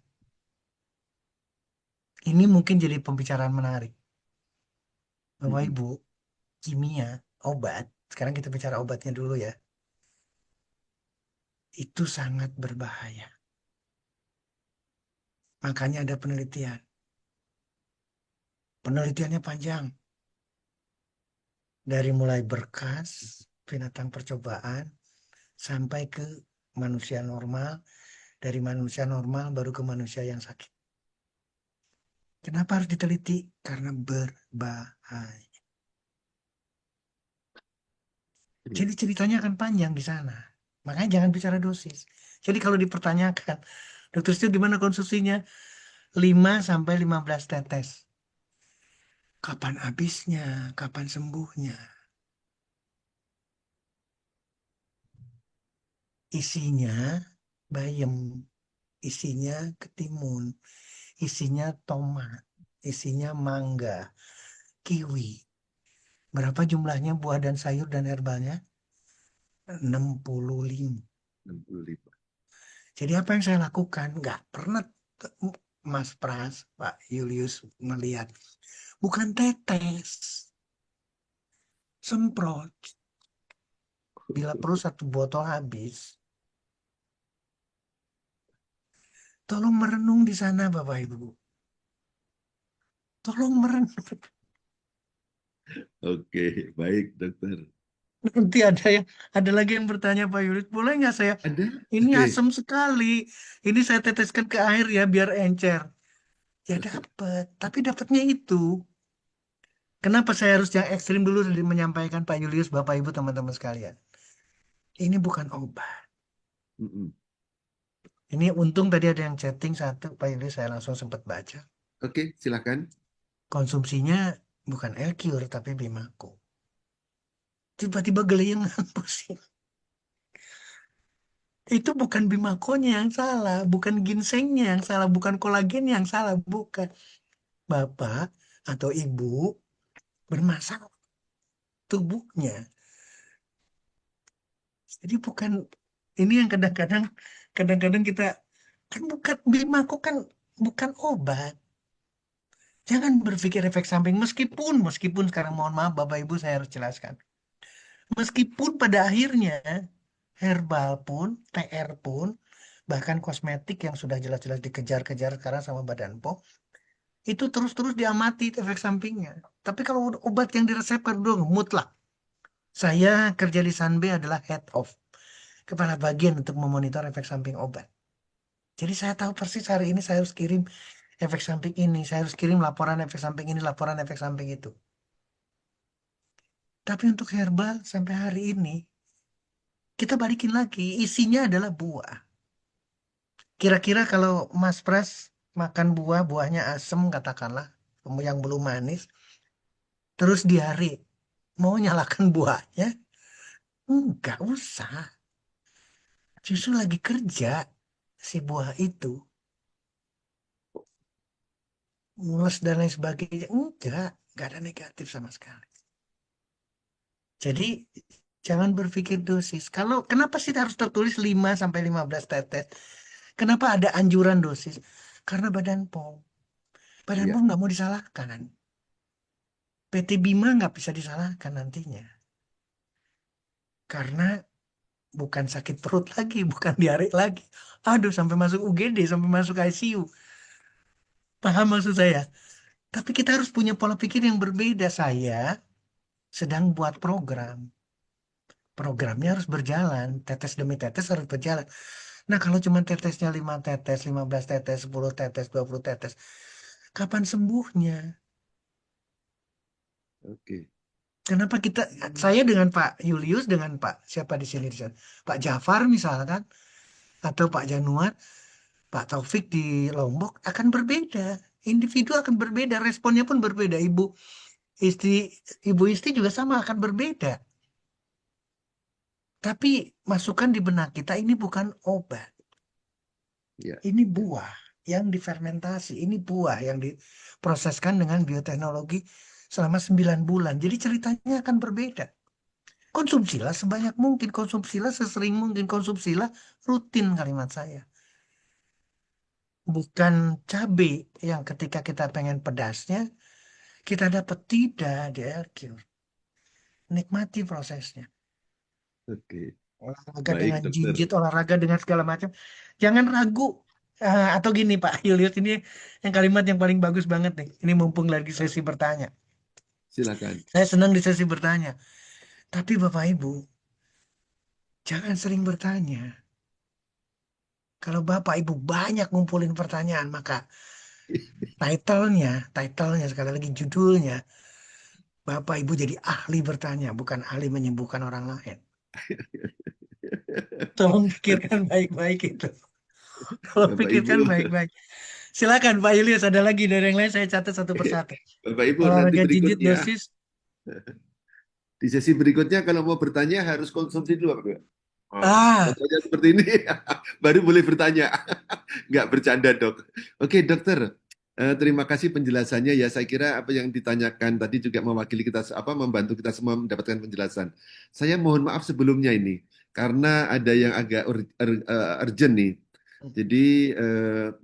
Ini mungkin jadi pembicaraan menarik. Bapak Mm-mm. Ibu, kimia, obat, sekarang kita bicara obatnya dulu ya, itu sangat berbahaya. Makanya ada penelitian. Penelitiannya panjang. Dari mulai berkas, binatang percobaan, sampai ke manusia normal. Dari manusia normal baru ke manusia yang sakit. Kenapa harus diteliti? Karena berbahaya. Iya. Jadi ceritanya akan panjang di sana. Makanya jangan bicara dosis. Jadi kalau dipertanyakan, dokter Stu gimana konsumsinya? 5 sampai 15 tetes. Kapan habisnya? Kapan sembuhnya? Isinya bayam, isinya ketimun, isinya tomat, isinya mangga, kiwi. Berapa jumlahnya buah dan sayur dan herbalnya? 65. 65. Jadi apa yang saya lakukan? Nggak pernah Mas Pras, Pak Julius melihat. Bukan tetes, semprot. Bila perlu satu botol habis. Tolong merenung di sana Bapak Ibu. Tolong merenung. Oke, baik dokter. Nanti ada lagi yang bertanya Pak Yulis, boleh nggak saya? Ada? Ini Oke. asam sekali. Ini saya teteskan ke air ya biar encer. Ya dapat, tapi dapatnya itu. Kenapa saya harus yang ekstrim dulu menyampaikan Pak Julius, Bapak Ibu, teman-teman sekalian. Ini bukan obat. Mm-mm. Ini untung tadi ada yang chatting satu, Pak Julius, saya langsung sempat baca. Oke, silakan. Konsumsinya bukan L-Cure tapi Bimaco. Tiba-tiba geliyengan pusing. Itu bukan Bimakonya yang salah, bukan ginsengnya yang salah, bukan kolagen yang salah, bukan. Bapak atau ibu bermasalah tubuhnya. Jadi bukan ini yang kadang-kadang kita kan bukan Bimaco kan bukan obat. Jangan berpikir efek samping meskipun sekarang mohon maaf Bapak Ibu saya harus jelaskan. Meskipun pada akhirnya herbal pun, PR pun, bahkan kosmetik yang sudah jelas-jelas dikejar-kejar sekarang sama Badan POM, itu terus-terus diamati efek sampingnya. Tapi kalau obat yang diresepkan dong mutlak. Saya kerja di Sanbe adalah head of kepala bagian untuk memonitor efek samping obat. Jadi saya tahu persis hari ini saya harus kirim efek samping ini, saya harus kirim laporan efek samping ini, laporan efek samping itu. Tapi untuk herbal sampai hari ini kita balikin lagi, isinya adalah buah. Kira-kira kalau Mas Pras makan buah, buahnya asem katakanlah, yang belum manis, terus diare, mau nyalakan buahnya? Enggak usah, justru lagi kerja si buah itu, mules dan lain sebagainya. Enggak ada negatif sama sekali. Jadi jangan berpikir dosis. Kalau kenapa sih harus tertulis 5 sampai 15 tetes? Kenapa ada anjuran dosis? Karena Badan POM. Badan Iya, POM nggak mau disalahkan. PT Bima nggak bisa disalahkan nantinya. Karena bukan sakit perut lagi, bukan diare lagi. Aduh, sampai masuk UGD, sampai masuk ICU. Paham maksud saya? Tapi kita harus punya pola pikir yang berbeda. Saya sedang buat program. Programnya harus berjalan. Tetes demi tetes harus berjalan. Nah, kalau cuma tetesnya 5 tetes, 15 tetes, 10 tetes, 20 tetes, kapan sembuhnya? oke. Kenapa saya dengan Pak Julius, dengan Pak siapa di sini? Pak Jafar misalkan, atau Pak Januar, Pak Taufik di Lombok akan berbeda. Individu akan berbeda, responnya pun berbeda. Istri, ibu istri juga sama akan berbeda. Tapi masukan di benak kita ini bukan obat, Iya, ini iya. buah yang difermentasi, ini buah yang diproseskan dengan bioteknologi selama 9 bulan. Jadi ceritanya akan berbeda. Konsumsilah sebanyak mungkin, konsumsilah sesering mungkin, konsumsilah rutin kalimat saya. Bukan cabai yang ketika kita pengen pedasnya, kita dapat tidak di air cure. Nikmati prosesnya. Oke. Olahraga Baik, dengan jinjit, dokter. olahraga dengan segala macam. Jangan ragu. Atau gini Pak Julius, ini yang kalimat yang paling bagus banget nih. Ini mumpung lagi sesi bertanya. Silakan. Saya senang di sesi bertanya. Tapi Bapak Ibu, jangan sering bertanya. Kalau Bapak Ibu banyak ngumpulin pertanyaan, maka titlenya sekali lagi judulnya, Bapak Ibu jadi ahli bertanya, bukan ahli menyembuhkan orang lain. Tolong pikirkan baik-baik itu. Tolong Bapak Ibu, pikirkan baik-baik. Silakan Pak Julius, ada lagi dari yang lain saya catat satu persatu. Bapak Ibu nanti Olahraga jinjit berikutnya dosis. di sesi berikutnya kalau mau bertanya harus konsumsi dulu, Pak. Oh, Ah, contohnya seperti ini, baru boleh bertanya. Nggak bercanda, dok. Oke, dokter. Terima kasih penjelasannya ya. Saya kira apa yang ditanyakan tadi juga mewakili kita, membantu kita semua mendapatkan penjelasan. Saya mohon maaf sebelumnya ini, karena ada yang agak urgent nih. Jadi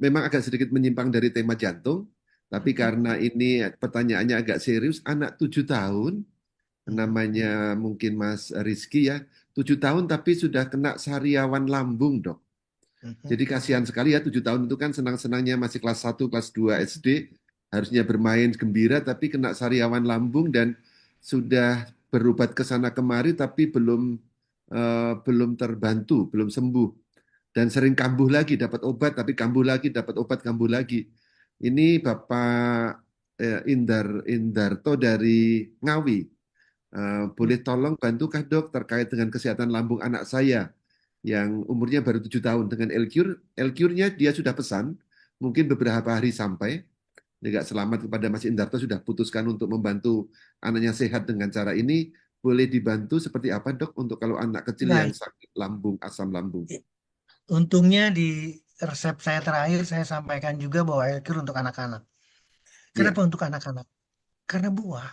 memang agak sedikit menyimpang dari tema jantung, tapi karena ini pertanyaannya agak serius, anak 7 tahun, namanya mungkin Mas Rizky ya, 7 tahun tapi sudah kena sariawan lambung, dok. Jadi kasihan sekali ya, 7 tahun itu kan senang-senangnya masih kelas 1, kelas 2 SD, harusnya bermain gembira, tapi kena sariawan lambung dan sudah berobat ke sana kemari, tapi belum terbantu, belum sembuh. Dan sering kambuh lagi, dapat obat, tapi kambuh lagi, dapat obat, kambuh lagi. Ini Bapak Indarto dari Ngawi. Boleh tolong bantukah dok terkait dengan kesehatan lambung anak saya yang umurnya baru 7 tahun dengan L-Cure. L-Cure-nya dia sudah pesan, mungkin beberapa hari sampai. Juga selamat kepada Mas Indarto sudah putuskan untuk membantu anaknya sehat dengan cara ini. Boleh dibantu seperti apa dok untuk kalau anak kecil yang baik. sakit lambung, asam lambung? Untungnya di resep saya terakhir saya sampaikan juga bahwa air cure untuk anak-anak. Ya, Kenapa untuk anak-anak? Karena buah.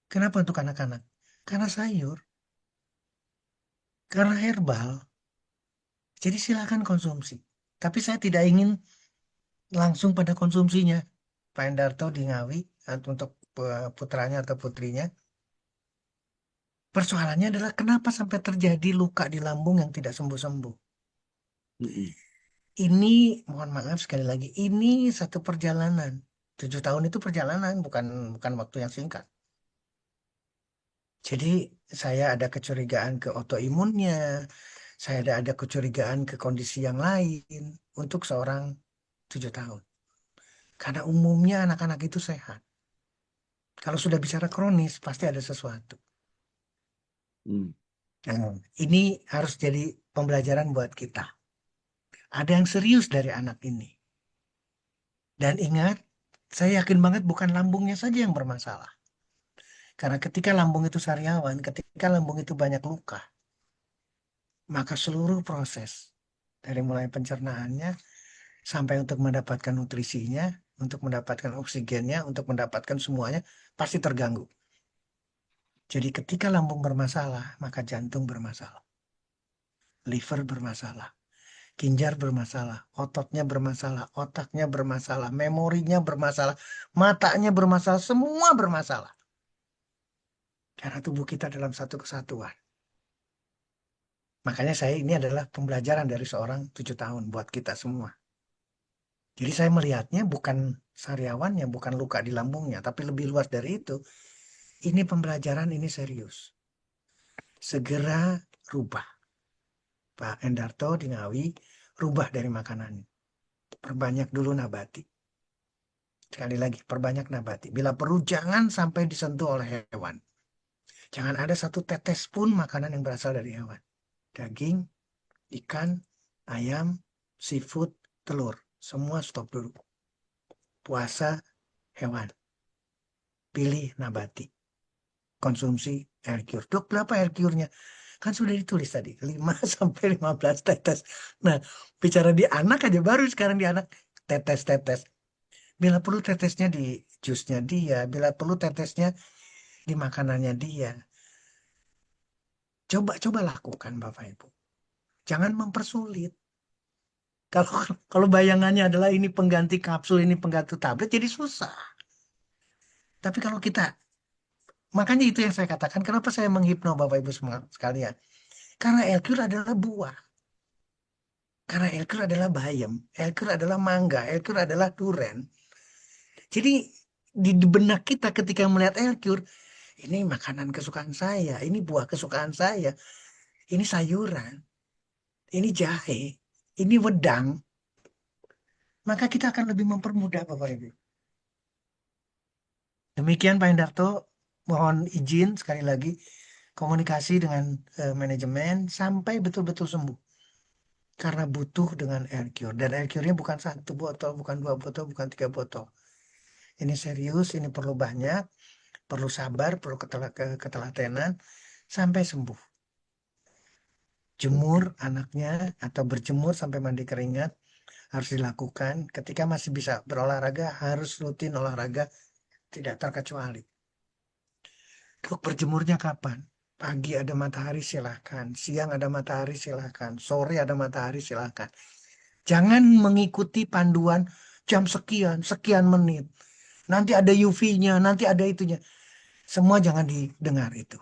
Kenapa untuk anak-anak? Karena sayur. Karena herbal. Jadi silakan konsumsi. Tapi saya tidak ingin langsung pada konsumsinya. Pak Endarto di Ngawi untuk putranya atau putrinya. Persoalannya adalah kenapa sampai terjadi luka di lambung yang tidak sembuh-sembuh. mm-mm. Ini, mohon maaf sekali lagi, ini satu perjalanan. 7 tahun itu perjalanan, bukan bukan waktu yang singkat. Jadi saya ada kecurigaan ke autoimunnya, saya ada kecurigaan ke kondisi yang lain untuk seorang 7 tahun. Karena umumnya anak-anak itu sehat. Kalau sudah bicara kronis, pasti ada sesuatu. Hmm. Nah, ini harus jadi pembelajaran buat kita. Ada yang serius dari anak ini. Dan ingat, saya yakin banget bukan lambungnya saja yang bermasalah. Karena ketika lambung itu sariawan, ketika lambung itu banyak luka, maka seluruh proses dari mulai pencernaannya sampai untuk mendapatkan nutrisinya, untuk mendapatkan oksigennya, untuk mendapatkan semuanya pasti terganggu. Jadi ketika lambung bermasalah, maka jantung bermasalah, liver bermasalah, ginjal bermasalah, ototnya bermasalah, otaknya bermasalah, memorinya bermasalah, matanya bermasalah, semua bermasalah. Karena tubuh kita dalam satu kesatuan. Makanya saya ini adalah pembelajaran dari seorang 7 tahun buat kita semua. Jadi saya melihatnya bukan sariawannya, bukan luka di lambungnya, tapi lebih luas dari itu. Ini pembelajaran, ini serius. Segera rubah. Pak Endarto di Ngawi, rubah dari makanan. Perbanyak dulu nabati. Sekali lagi, perbanyak nabati. Bila perlu, jangan sampai disentuh oleh hewan. Jangan ada satu tetes pun makanan yang berasal dari hewan. Daging, ikan, ayam, seafood, telur. Semua stop dulu. Puasa, hewan. Pilih nabati. Konsumsi air cure. Dok, berapa air cure-nya? Kan sudah ditulis tadi, 5 sampai 15 tetes. Nah, bicara di anak aja, baru sekarang di anak, tetes-tetes. Bila perlu tetesnya di jusnya dia, bila perlu tetesnya di makanannya dia. Coba-coba lakukan Bapak Ibu. Jangan mempersulit. Kalau kalau bayangannya adalah ini pengganti kapsul, ini pengganti tablet, jadi susah. Tapi kalau kita, makanya itu yang saya katakan, kenapa saya menghipno Bapak Ibu semua sekalian. Karena Elkur adalah buah. Karena Elkur adalah bayam. Elkur adalah mangga. Elkur adalah duren. Jadi di benak kita ketika melihat Elkur, ini makanan kesukaan saya, ini buah kesukaan saya, ini sayuran, ini jahe, ini wedang, maka kita akan lebih mempermudah Bapak Ibu. Demikian Pak Hendarto, mohon izin sekali lagi komunikasi dengan manajemen sampai betul-betul sembuh. Karena butuh dengan Aircure. Dan Aircure-nya bukan 1 botol, bukan 2 botol, bukan 3 botol. Ini serius, ini perlu banyak, perlu sabar, perlu ketelatenan sampai sembuh. Jemur Oke. anaknya atau berjemur sampai mandi keringat harus dilakukan. Ketika masih bisa berolahraga, harus rutin olahraga, tidak terkecuali. Untuk berjemurnya kapan? Pagi ada matahari silahkan, siang ada matahari silahkan, sore ada matahari silahkan. Jangan mengikuti panduan jam sekian, sekian menit. Nanti ada UV-nya, nanti ada itunya. Semua jangan didengar itu.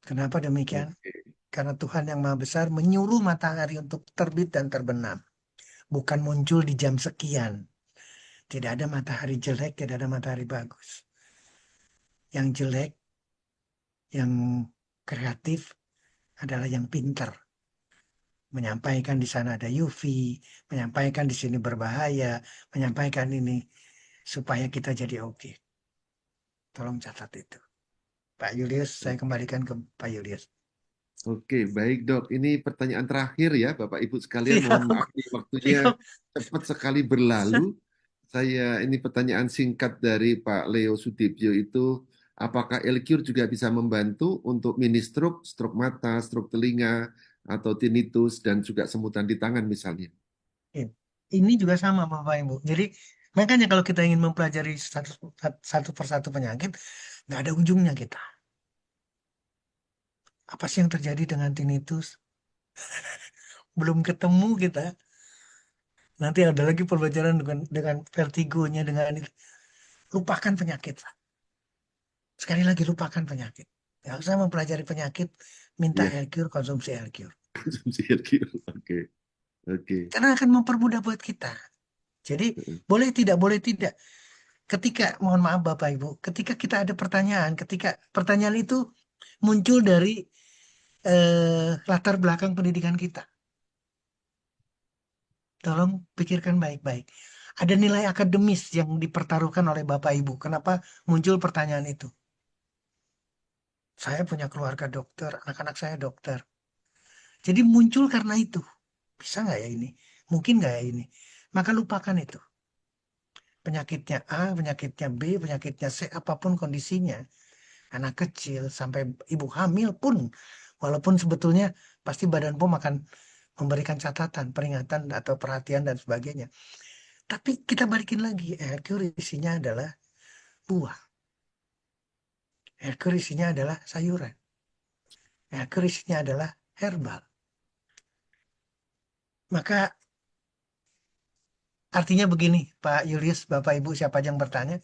Kenapa demikian? Oke. Karena Tuhan yang Maha Besar menyuruh matahari untuk terbit dan terbenam. Bukan muncul di jam sekian. Tidak ada matahari jelek, tidak ada matahari bagus. Yang jelek, yang kreatif adalah yang pintar. Menyampaikan di sana ada UV, menyampaikan di sini berbahaya, menyampaikan ini supaya kita jadi oke. Tolong catat itu. Pak Julius, saya Oke. kembalikan ke Pak Julius. Oke, baik dok. Ini pertanyaan terakhir ya, Bapak Ibu sekalian. Mohon Siap, maaf nih, waktunya siap. cepat sekali berlalu. Ini pertanyaan singkat dari Pak Leo Sudibyo itu, apakah Elcure juga bisa membantu untuk mini stroke, stroke mata, stroke telinga, atau tinnitus, dan juga semutan di tangan misalnya? Ini juga sama Bapak Ibu. Jadi makanya kalau kita ingin mempelajari satu persatu penyakit, nggak ada ujungnya kita. Apa sih yang terjadi dengan tinnitus? Belum ketemu kita. Nanti ada lagi pembelajaran dengan vertigonya, dengan itu. Lupakan penyakit. Sekali lagi lupakan penyakit. Nggak usah mempelajari penyakit, minta Iya, L-Cure, konsumsi L-Cure. konsumsi Elcure. Oke, oke. Karena akan mempermudah buat kita. Jadi boleh tidak. Ketika, mohon maaf Bapak Ibu, ketika kita ada pertanyaan, ketika pertanyaan itu muncul dari latar belakang pendidikan kita. Tolong pikirkan baik-baik. Ada nilai akademis yang dipertaruhkan oleh Bapak Ibu. Kenapa muncul pertanyaan itu? Saya punya keluarga dokter, anak-anak saya dokter. Jadi muncul karena itu. Bisa nggak ya ini? Mungkin nggak ya ini? Maka lupakan itu. penyakitnya A, penyakitnya B, penyakitnya C, apapun kondisinya, anak kecil sampai ibu hamil pun, walaupun sebetulnya pasti Badan POM akan memberikan catatan, peringatan atau perhatian dan sebagainya. Tapi kita balikin lagi, isinya adalah buah, isinya adalah sayuran, isinya adalah herbal. Maka artinya begini, Pak Julius, Bapak Ibu, siapa aja yang bertanya,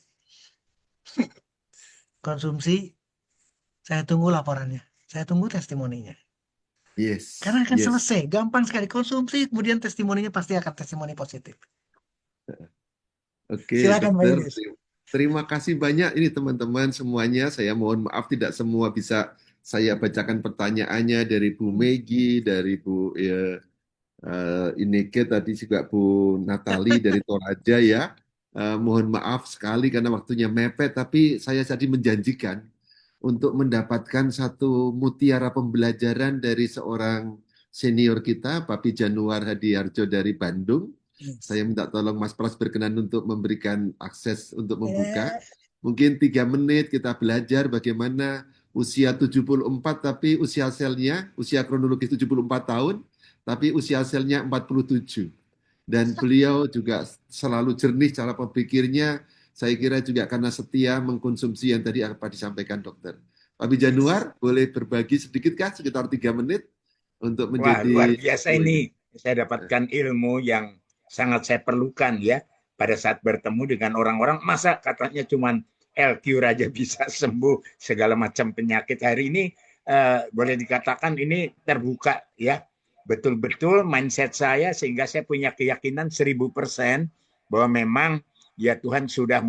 konsumsi, saya tunggu laporannya, saya tunggu testimoninya. Karena Yes, akan yes. selesai, gampang sekali konsumsi, kemudian testimoninya pasti akan testimoni positif. Oke, Silakan Pak dokter. Julius. Terima kasih banyak ini teman-teman semuanya. Saya mohon maaf tidak semua bisa saya bacakan pertanyaannya dari Bu Megi, dari Bu Ineke tadi juga Bu Natali dari Toraja ya. Mohon maaf sekali karena waktunya mepet, tapi saya tadi menjanjikan untuk mendapatkan satu mutiara pembelajaran dari seorang senior kita, Papi Januar Hadiarjo dari Bandung. Saya minta tolong Mas Pras berkenan untuk memberikan akses untuk membuka. Mungkin 3 menit kita belajar bagaimana usia 74 tapi usia selnya, usia kronologis 74 tahun, tapi usia selnya 47. Dan beliau juga selalu jernih cara berpikirnya. Saya kira juga karena setia mengkonsumsi yang tadi apa disampaikan dokter. Pak Januar, boleh berbagi sedikit sekitar 3 menit untuk Wah, luar menjadi biasa ini. Saya dapatkan ilmu yang sangat saya perlukan ya pada saat bertemu dengan orang-orang. Masa katanya cuman LQ aja bisa sembuh segala macam penyakit. Hari ini boleh dikatakan ini terbuka ya. Betul-betul mindset saya sehingga saya punya keyakinan 1000% bahwa memang ya Tuhan sudah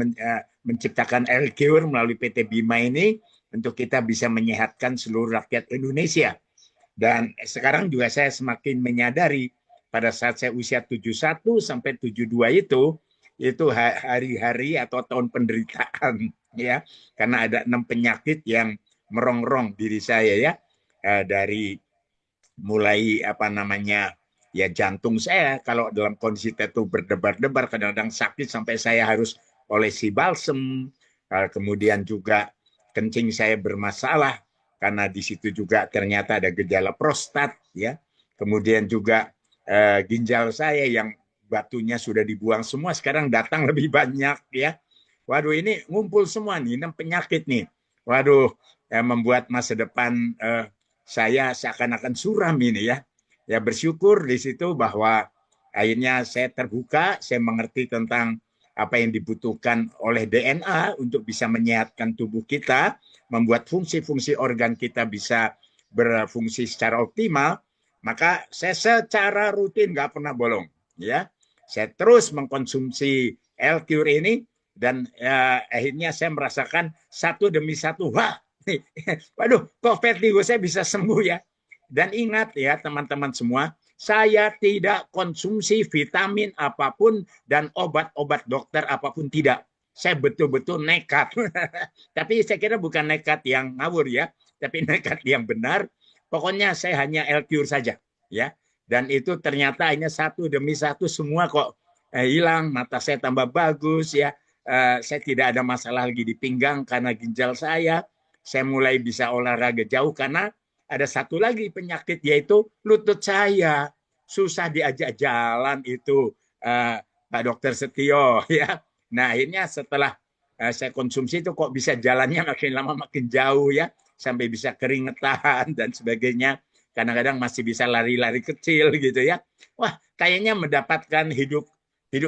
menciptakan LQ melalui PT Bima ini untuk kita bisa menyehatkan seluruh rakyat Indonesia. Dan sekarang juga saya semakin menyadari pada saat saya usia 71 sampai 72 itu hari-hari atau tahun penderitaan ya, karena ada 6 penyakit yang merongrong diri saya ya, dari mulai apa namanya ya jantung saya kalau dalam kondisi itu berdebar-debar, kadang-kadang sakit sampai saya harus olesi balsem, kemudian juga kencing saya bermasalah karena di situ juga ternyata ada gejala prostat ya. Kemudian juga ginjal saya yang batunya sudah dibuang semua sekarang datang lebih banyak ya. Waduh, ini ngumpul semua nih 6 penyakit nih. Waduh, membuat masa depan saya seakan-akan suram ini ya. Ya bersyukur di situ bahwa akhirnya saya terbuka, saya mengerti tentang apa yang dibutuhkan oleh DNA untuk bisa menyehatkan tubuh kita, membuat fungsi-fungsi organ kita bisa berfungsi secara optimal, maka saya secara rutin nggak pernah bolong. Ya, saya terus mengkonsumsi L-Cure ini dan akhirnya saya merasakan satu demi satu, wah, waduh, kok vertigo saya bisa sembuh ya. Dan ingat ya teman-teman semua, saya tidak konsumsi vitamin apapun dan obat-obat dokter apapun, tidak. Saya betul-betul nekat. Tapi saya kira bukan nekat yang ngawur ya, tapi nekat yang benar. Pokoknya saya hanya L-Cure saja ya. Dan itu ternyata hanya satu demi satu semua kok hilang, mata saya tambah bagus ya. Saya tidak ada masalah lagi di pinggang karena ginjal saya mulai bisa olahraga jauh karena ada satu lagi penyakit yaitu lutut saya susah diajak jalan itu Pak Dokter Setio ya. Nah akhirnya setelah saya konsumsi itu kok bisa jalannya makin lama makin jauh ya sampai bisa keringetan dan sebagainya. Kadang-kadang masih bisa lari-lari kecil gitu ya. Wah kayaknya mendapatkan hidup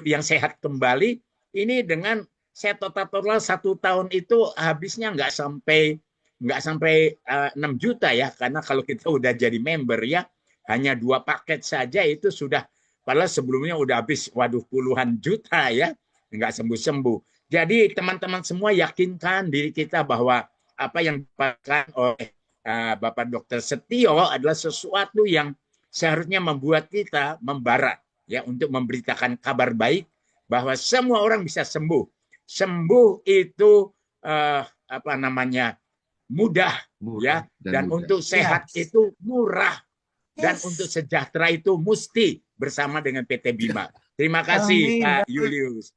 yang sehat kembali ini dengan saya total 1 tahun itu habisnya nggak sampai 6 juta ya, karena kalau kita udah jadi member ya hanya 2 paket saja itu sudah, padahal sebelumnya udah habis waduh puluhan juta ya, nggak sembuh-sembuh. Jadi teman-teman semua yakinkan diri kita bahwa apa yang dikatakan oleh Bapak Dokter Setio adalah sesuatu yang seharusnya membuat kita membara ya untuk memberitakan kabar baik bahwa semua orang bisa sembuh. Sembuh itu apa namanya mudah ya, dan mudah. untuk sehat itu murah, dan untuk sejahtera itu mesti bersama dengan PT Bima. Terima kasih Pak Julius.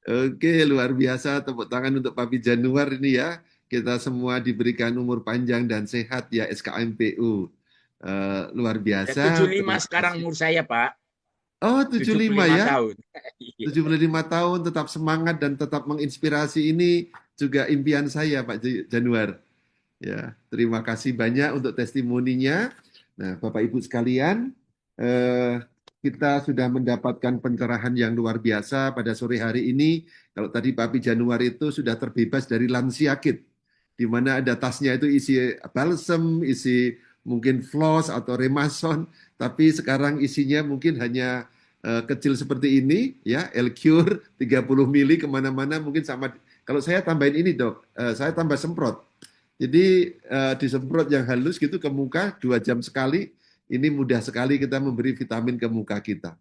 Oke, luar biasa. Tepuk tangan untuk Papi Januar ini ya. Kita semua diberikan umur panjang dan sehat ya SKMPU. Luar Ya, biasa. 75 Terima sekarang kasih. umur saya, Pak. Oh, 75 75 ya. tahun. Iya. 75 tahun tetap semangat dan tetap menginspirasi ini juga impian saya Pak Januar. Ya, terima kasih banyak untuk testimoninya. Nah, Bapak Ibu sekalian, eh, kita sudah mendapatkan pencerahan yang luar biasa pada sore hari ini. Kalau tadi Papi Januar itu sudah terbebas dari lansiakit, di mana ada tasnya itu isi balsem, isi mungkin floss atau remason, tapi sekarang isinya mungkin hanya kecil seperti ini, ya, L-Cure 30 mili kemana-mana mungkin sama. Kalau saya tambahin ini dok, saya tambah semprot. Jadi disemprot yang halus gitu ke muka 2 jam sekali. Ini mudah sekali kita memberi vitamin ke muka kita.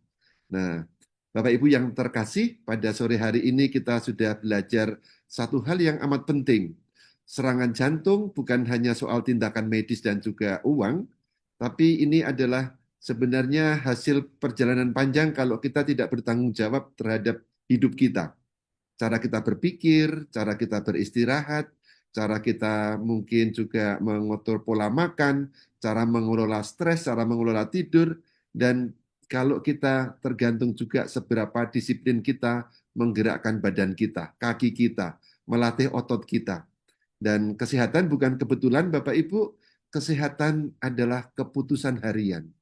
Nah, Bapak Ibu yang terkasih, pada sore hari ini kita sudah belajar satu hal yang amat penting. Serangan jantung bukan hanya soal tindakan medis dan juga uang, tapi ini adalah sebenarnya hasil perjalanan panjang kalau kita tidak bertanggung jawab terhadap hidup kita. Cara kita berpikir, cara kita beristirahat, cara kita mungkin juga mengatur pola makan, cara mengelola stres, cara mengelola tidur, dan kalau kita tergantung juga seberapa disiplin kita menggerakkan badan kita, kaki kita, melatih otot kita. Dan kesehatan bukan kebetulan Bapak Ibu, kesehatan adalah keputusan harian.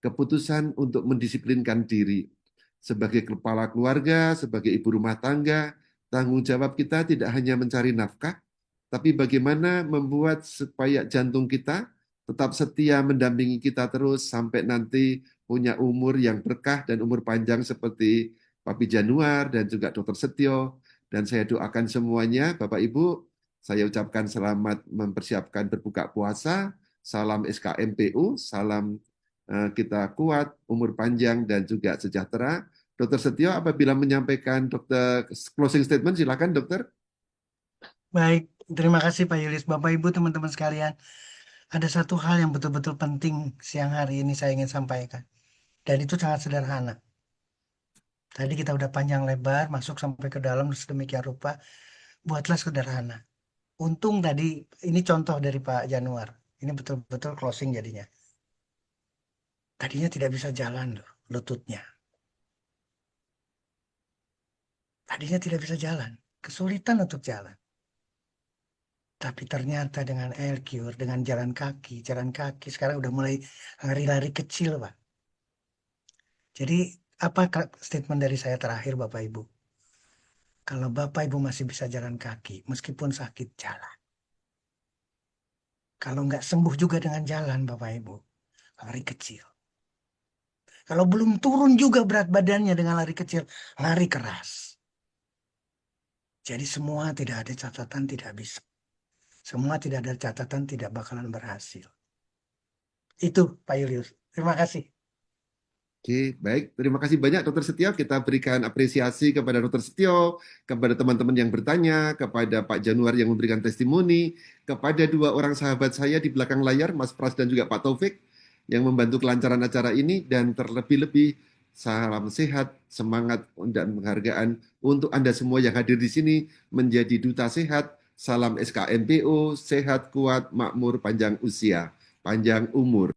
Keputusan untuk mendisiplinkan diri. Sebagai kepala keluarga, sebagai ibu rumah tangga, tanggung jawab kita tidak hanya mencari nafkah, tapi bagaimana membuat supaya jantung kita tetap setia mendampingi kita terus sampai nanti punya umur yang berkah dan umur panjang seperti Papi Januar dan juga Dr. Setio. Dan saya doakan semuanya, Bapak Ibu, saya ucapkan selamat mempersiapkan berbuka puasa, salam SKMPU, salam kita kuat, umur panjang, dan juga sejahtera. Dokter Setio, apabila menyampaikan dokter closing statement, silakan dokter. Baik, terima kasih Pak Yulis. Bapak Ibu teman-teman sekalian, ada satu hal yang betul-betul penting siang hari ini saya ingin sampaikan. Dan itu sangat sederhana. Tadi kita udah panjang lebar, masuk sampai ke dalam sedemikian rupa. Buatlah sederhana. Untung tadi, ini contoh dari Pak Januar. Ini betul-betul closing jadinya. Tadinya tidak bisa jalan loh, lututnya. Tadinya tidak bisa jalan. Kesulitan untuk jalan. Tapi ternyata dengan L-Cure, dengan jalan kaki sekarang udah mulai lari-lari kecil, Pak. Jadi, apa statement dari saya terakhir, Bapak Ibu? Kalau Bapak Ibu masih bisa jalan kaki, meskipun sakit, jalan. Kalau nggak sembuh juga dengan jalan, Bapak Ibu, lari kecil. Kalau belum turun juga berat badannya dengan lari kecil, lari keras. Jadi semua tidak ada catatan tidak bisa. Semua tidak ada catatan tidak bakalan berhasil. Itu Pak Julius. Terima kasih. Oke, baik. Terima kasih banyak Dokter Setio. Kita berikan apresiasi kepada Dokter Setio, kepada teman-teman yang bertanya, kepada Pak Januar yang memberikan testimoni, kepada 2 orang sahabat saya di belakang layar, Mas Pras dan juga Pak Taufik, yang membantu kelancaran acara ini, dan terlebih-lebih salam sehat, semangat, dan penghargaan untuk Anda semua yang hadir di sini menjadi duta sehat. Salam SKMPO, sehat, kuat, makmur, panjang usia, panjang umur.